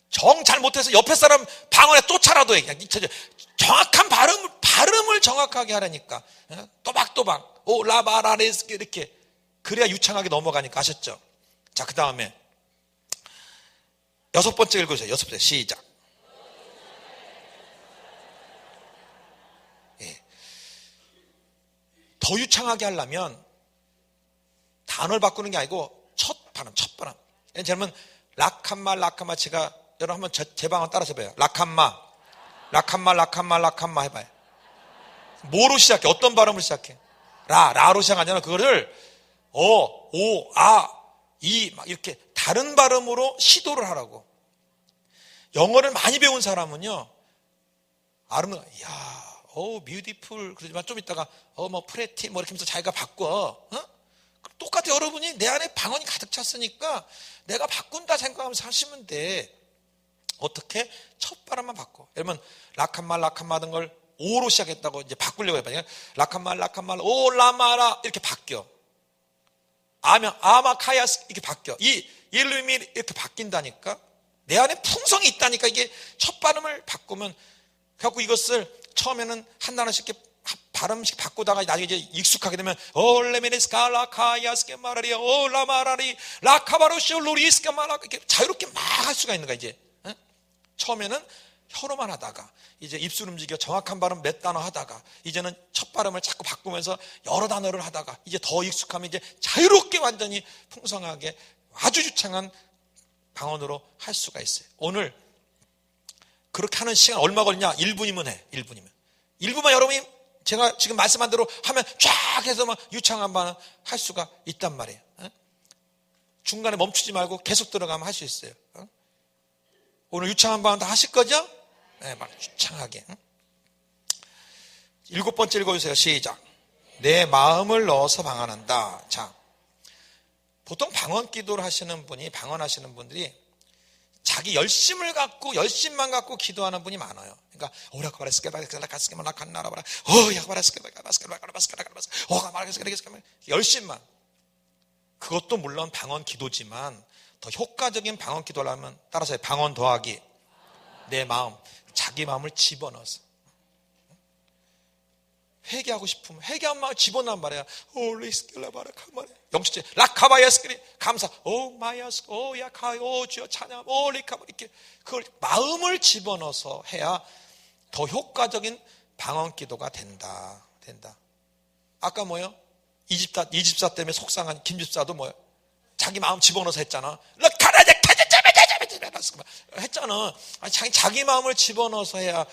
정 잘못해서 옆에 사람 방언에 쫓아라도 그냥 정확한 발음을 정확하게 하라니까. 또박또박 라바라레스게 이렇게. 그래야 유창하게 넘어가니까. 아셨죠? 자, 그 다음에 6번째 읽어주세요. 6번째 시작. 예. 더 유창하게 하려면 단어를 바꾸는 게 아니고 첫 발음. 예를 락한마 제가 여러분 한번 제 방언 따라서 해봐요. 락한마 해봐요. 뭐로 시작해? 어떤 발음을 시작해? 라로 시작하잖아. 그거를 오, 아, 이 막 이렇게 다른 발음으로 시도를 하라고. 영어를 많이 배운 사람은요, 야, 뷰티풀 그러지만 좀 있다가 뭐 프레티 뭐 이렇게 하면서 자기가 바꿔. 똑같아. 여러분이 내 안에 방언이 가득 찼으니까 내가 바꾼다 생각하면서 하시면 돼. 어떻게? 첫 발음만 바꿔. 예를 들면 락한말 하던 걸 오로 시작했다고 이제 바꾸려고 해봐요. 락한말 오 라마라 이렇게 바뀌어. 아마카야스 이렇게 바뀌어. 이 일루미 이렇게 바뀐다니까. 내 안에 풍성이 있다니까. 이게 첫 발음을 바꾸면, 그래갖고 이것을 처음에는 한 단어씩 이렇게 발음씩 바꾸다가 나중에 이제 익숙하게 되면 올레미니스카 라카야스케 마라리아 올라마라리 라카바로쇼 루리스카 마라 이렇게 자유롭게 막 할 수가 있는 거야. 이제 처음에는 혀로만 하다가 이제 입술 움직여 정확한 발음 몇 단어 하다가 이제는 첫 발음을 자꾸 바꾸면서 여러 단어를 하다가 이제 더 익숙하면 이제 자유롭게 완전히 풍성하게 아주 유창한 방언으로 할 수가 있어요. 오늘 그렇게 하는 시간 얼마 걸리냐? 1분이면 해. 1분만 여러분이 제가 지금 말씀한 대로 하면 쫙 해서 막 유창한 반응 할 수가 있단 말이에요. 중간에 멈추지 말고 계속 들어가면 할 수 있어요. 오늘 유창한 반응 다 하실 거죠? 네, 막 유창하게. 7번째 읽어주세요. 시작. 내 마음을 넣어서 방언한다. 자, 보통 방언 기도를 하시는 분이, 방언하시는 분들이 자기 열심만 갖고 기도하는 분이 많아요. 그러니까 열심만. 그것도 물론 방언 기도지만 더 효과적인 방언 기도를 하면 따라서 방언 더하기 내 마음, 자기 마음을 집어넣어서 회개하고 싶으면 회개한 마음을 집어넣는 말이야. 영축제 라카바야스크리 감사 마야스 야카 주여 찬양 리카바 이렇게 그걸 마음을 집어넣어서 해야 더 효과적인 방언 기도가 된다. 아까 뭐요? 이집사 때문에 속상한 김집사도 뭐요? 자기 마음 집어넣어서 했잖아. 했잖아. 자기 마음을 집어넣어서 해야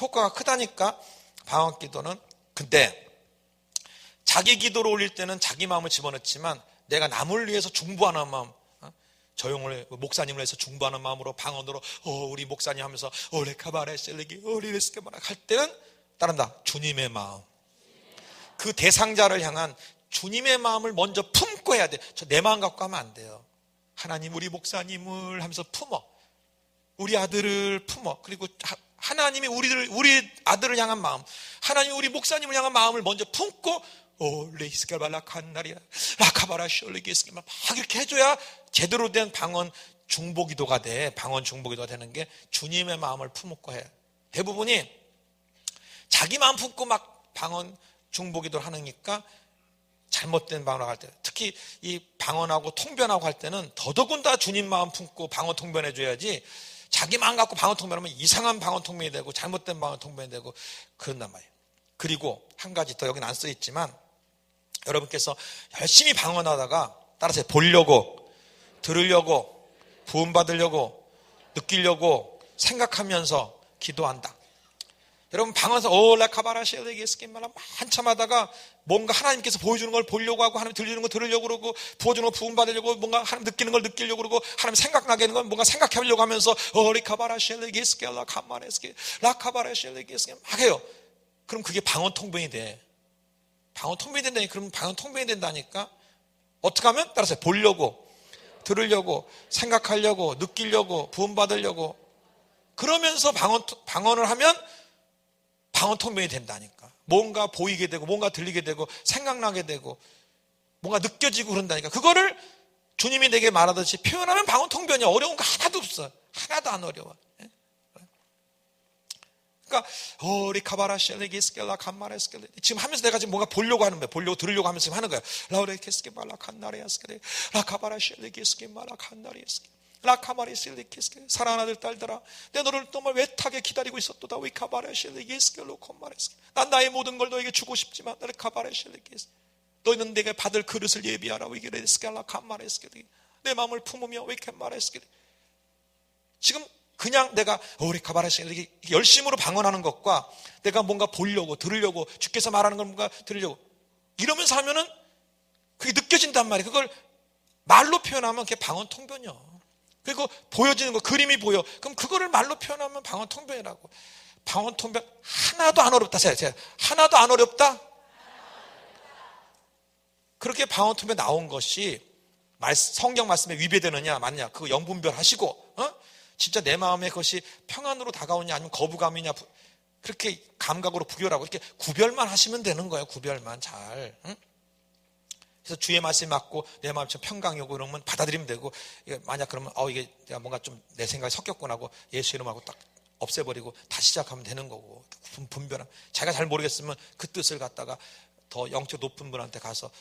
효과가 크다니까 방언 기도는. 근데 자기 기도를 올릴 때는 자기 마음을 집어넣지만 내가 남을 위해서 중보하는 마음, 저용을 목사님을 위해서 중보하는 마음으로 방언으로 우리 목사님 하면서 레카바레셀리기 리스케마라 할 때는 따른다. 주님의 마음. 그 대상자를 향한 주님의 마음을 먼저 품고 해야 돼. 저 내 마음 갖고 하면 안 돼요. 하나님 우리 목사님을 하면서 품어. 우리 아들을 품어. 그리고 하나님이 우리 아들을 향한 마음, 하나님 우리 목사님을 향한 마음을 먼저 품고 레이스카발라칸나리아 라카바라쇼리기스키마 막 이렇게 해줘야 제대로 된 방언 중보기도가 돼. 방언 중보기도가 되는 게 주님의 마음을 품고 해. 대부분이 자기 마음 품고 막 방언 중보기도를 하니까 잘못된 방언을 할 때, 특히 이 방언하고 통변하고 할 때는 더더군다나 주님 마음 품고 방언 통변해 줘야지. 자기 마음 갖고 방언 통변하면 이상한 방언 통변이 되고 잘못된 방언 통변이 되고 그런단 말이에요. 그리고 한 가지 더 여기는 안 써 있지만 여러분께서 열심히 방언하다가 따라서 보려고, 들으려고, 부음받으려고, 느끼려고 생각하면서 기도한다. 여러분 방언에서 올라카바라시엘레기스키말라 한참 하다가 뭔가 하나님께서 보여주는 걸 보려고 하고 하나님 들리는 거 들으려고 그러고 부어주는 거 부음받으려고 뭔가 하나님 느끼는 걸 느끼려고 그러고 하나님 생각나게 하는 건 뭔가 생각해보려고 하면서 리카바라시엘레기스키라 카마레스키 라카바라시엘레기스키 막 해요. 그럼 그게 방언 통변이 돼. 방언 통변이 된다니까. 그럼 방언 통변이 된다니까. 어떻게 하면? 따라서 보려고, 들으려고, 생각하려고, 느끼려고, 부음받으려고 그러면서 방언을 하면 방언 통변이 된다니까. 뭔가 보이게 되고 뭔가 들리게 되고 생각나게 되고 뭔가 느껴지고 그런다니까. 그거를 주님이 내게 말하듯이 표현하면 방언 통변이 어려운 거 하나도 없어. 하나도 안 어려워. 그러니까 리카바라시엘레기스켈라 칸마레스켈레 지금 하면서 내가 지금 뭔가 보려고 하는 거야. 보려고 들으려고 하면서 지금 하는 거야. 라우레케스케발라 칸나레스켈레 라카바라시엘레기스케말라 칸나레스켈 라카마리실리키스케 사랑하는 아들 딸들아 내 너를 정말 외타게 기다리고 있었도다. 위카바라실리키스케로 콤마레스케 난 나의 모든 걸 너에게 주고 싶지만 나를 카바라실리키스 너희는 내게 받을 그릇을 예비하라. 위게레스케라 칸마레스케 내 마음을 품으며 위케마레스케 지금 그냥 내가 우리 카바라실리 열심으로 방언하는 것과 내가 뭔가 보려고 들으려고 주께서 말하는 걸 뭔가 들으려고 이러면서 하면은 그게 느껴진단 말이에요. 그걸 말로 표현하면 그게 방언통변이요. 그리고 보여지는 거, 그림이 보여. 그럼 그거를 말로 표현하면 방언통변이라고. 방언통변 하나도 안 어렵다. 하나도 안 어렵다. 그렇게 방언통변 나온 것이 성경 말씀에 위배되느냐 맞냐, 그거 영분별 하시고, 진짜 내 마음에 그것이 평안으로 다가오냐 아니면 거부감이냐, 그렇게 감각으로 구별하고 이렇게 구별만 하시면 되는 거예요. 구별만 잘. 그래서 주의 말씀이 맞고 내 마음이 좀 평강이 오고 그러면 받아들이면 되고, 만약 그러면 이게 내가 뭔가 좀 내 생각이 섞였구나 하고 예수 이름하고 딱 없애버리고 다시 시작하면 되는 거고, 분별함. 자기가 잘 모르겠으면 그 뜻을 갖다가 더 영적 높은 분한테 가서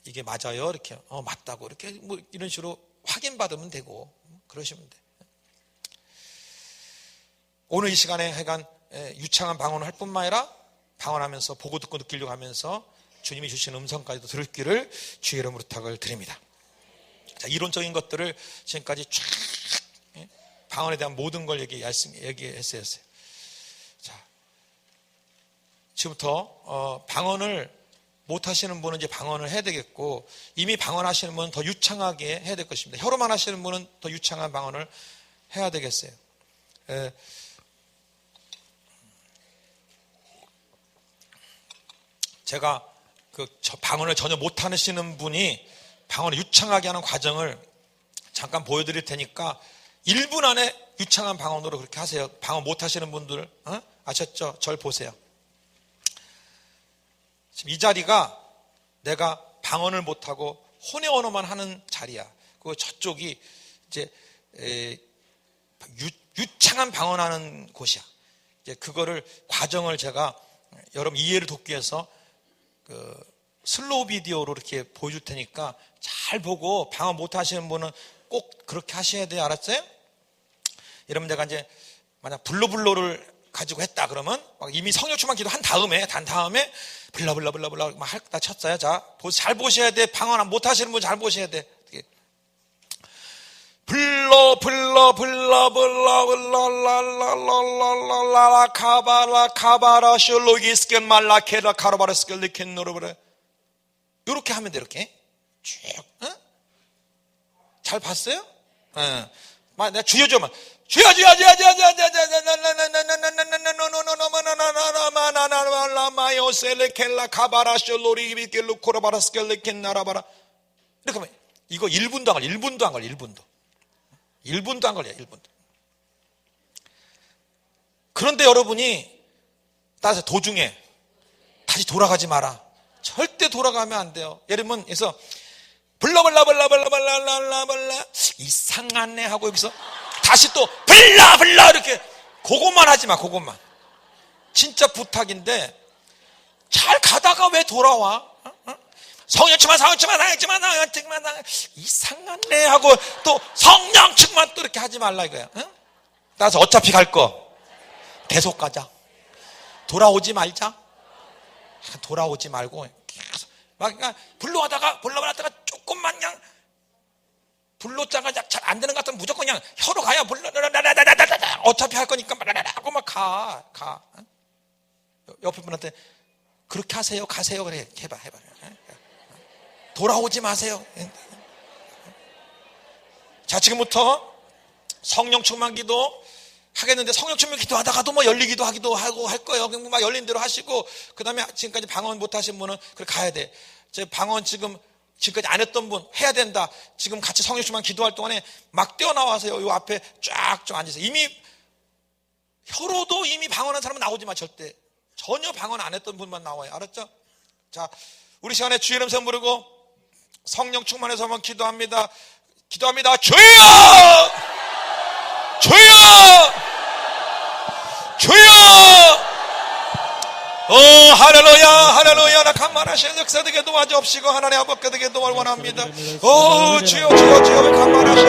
이게 맞아요? 이렇게 맞다고 이렇게 뭐 이런 식으로 확인받으면 되고 그러시면 돼. 오늘 이 시간에 하여간 유창한 방언을 할 뿐만 아니라 방언하면서 보고 듣고 느끼려고 하면서 주님이 주신 음성까지도 들을 길을 주의 이름으로 부탁을 드립니다. 자, 이론적인 것들을 지금까지 쫙 방언에 대한 모든 걸 얘기했어요. 자, 지금부터 방언을 못 하시는 분은 이제 방언을 해야 되겠고, 이미 방언하시는 분은 더 유창하게 해야 될 것입니다. 혀로만 하시는 분은 더 유창한 방언을 해야 되겠어요. 제가 방언을 전혀 못 하시는 분이 방언을 유창하게 하는 과정을 잠깐 보여드릴 테니까 1분 안에 유창한 방언으로 그렇게 하세요. 방언 못 하시는 분들, 아셨죠? 절 보세요. 지금 이 자리가 내가 방언을 못하고 혼의 언어만 하는 자리야. 그 저쪽이 이제 유창한 방언하는 곳이야. 이제 그거를 과정을 제가 여러분 이해를 돕기 위해서 슬로우 비디오로 이렇게 보여줄 테니까 잘 보고, 방언 못하시는 분은 꼭 그렇게 하셔야 돼요. 알았어요? 여러분, 내가 이제 만약 블로블로를 가지고 했다 그러면 이미 성령충만 기도한 다음에 블라블라블라블라 막 다 쳤어요. 자, 잘 보셔야 돼. 방언 못 하시는 분 잘 보셔야 돼. 블라 카바라 슐로기스겐 말라케라 카라바르스겔리켄 노르브레, 이렇게 하면 돼. 이렇게 쭉. 잘 봤어요? 내가 주여 좀 주여 이렇게 하면 이거 1분도 안 걸려. 1분도 안 걸려. 1분도 안 걸려. 1분도. 그런데 여러분이 따라서 도중에 다시 돌아가지 마라. 절대 돌아가면 안 돼요. 여러분, 그래서 블라블라블라블라블라블라 이상하네 하고 여기서 다시 또 블라블라 이렇게, 그것만 하지 마. 그것만. 진짜 부탁인데 잘 가다가 왜 돌아와? 성령 충만 이상하네 하고 또 성령 충만 또 이렇게 하지 말라 이거야. 따라서 어차피 갈 거 계속 가자. 돌아오지 말자. 돌아오지 말고 계속 막 그러니까 불러하다가 조금만 그냥 불로자가 잘 안 되는 것 같으면 무조건 그냥 혀로 가야 어차피 할 거니까 하고 막 가. 옆에 분한테 그렇게 하세요, 가세요, 그래. 해봐. 돌아오지 마세요. 자, 지금부터 성령 충만 기도 하겠는데, 성령 충만 기도하다가도 뭐 열리기도 하기도 하고 할 거예요. 그냥 막 열린 대로 하시고, 그 다음에 지금까지 방언 못 하신 분은 그래 가야 돼. 제 방언 지금까지 안 했던 분 해야 된다. 지금 같이 성령 충만 기도할 동안에 막 뛰어나와서요. 요 앞에 쫙 좀 앉으세요. 이미 혀로도 이미 방언한 사람은 나오지 마. 절대. 전혀 방언 안 했던 분만 나와요. 알았죠? 자, 우리 시간에 주의 이름 부르고 성령 충만해서 한번 기도합니다. 주여! 할렐루야. 나 간만하시는 역사되게 도와주옵시고 하나님 아버지께 도움을 원합니다. 주여 간만하시는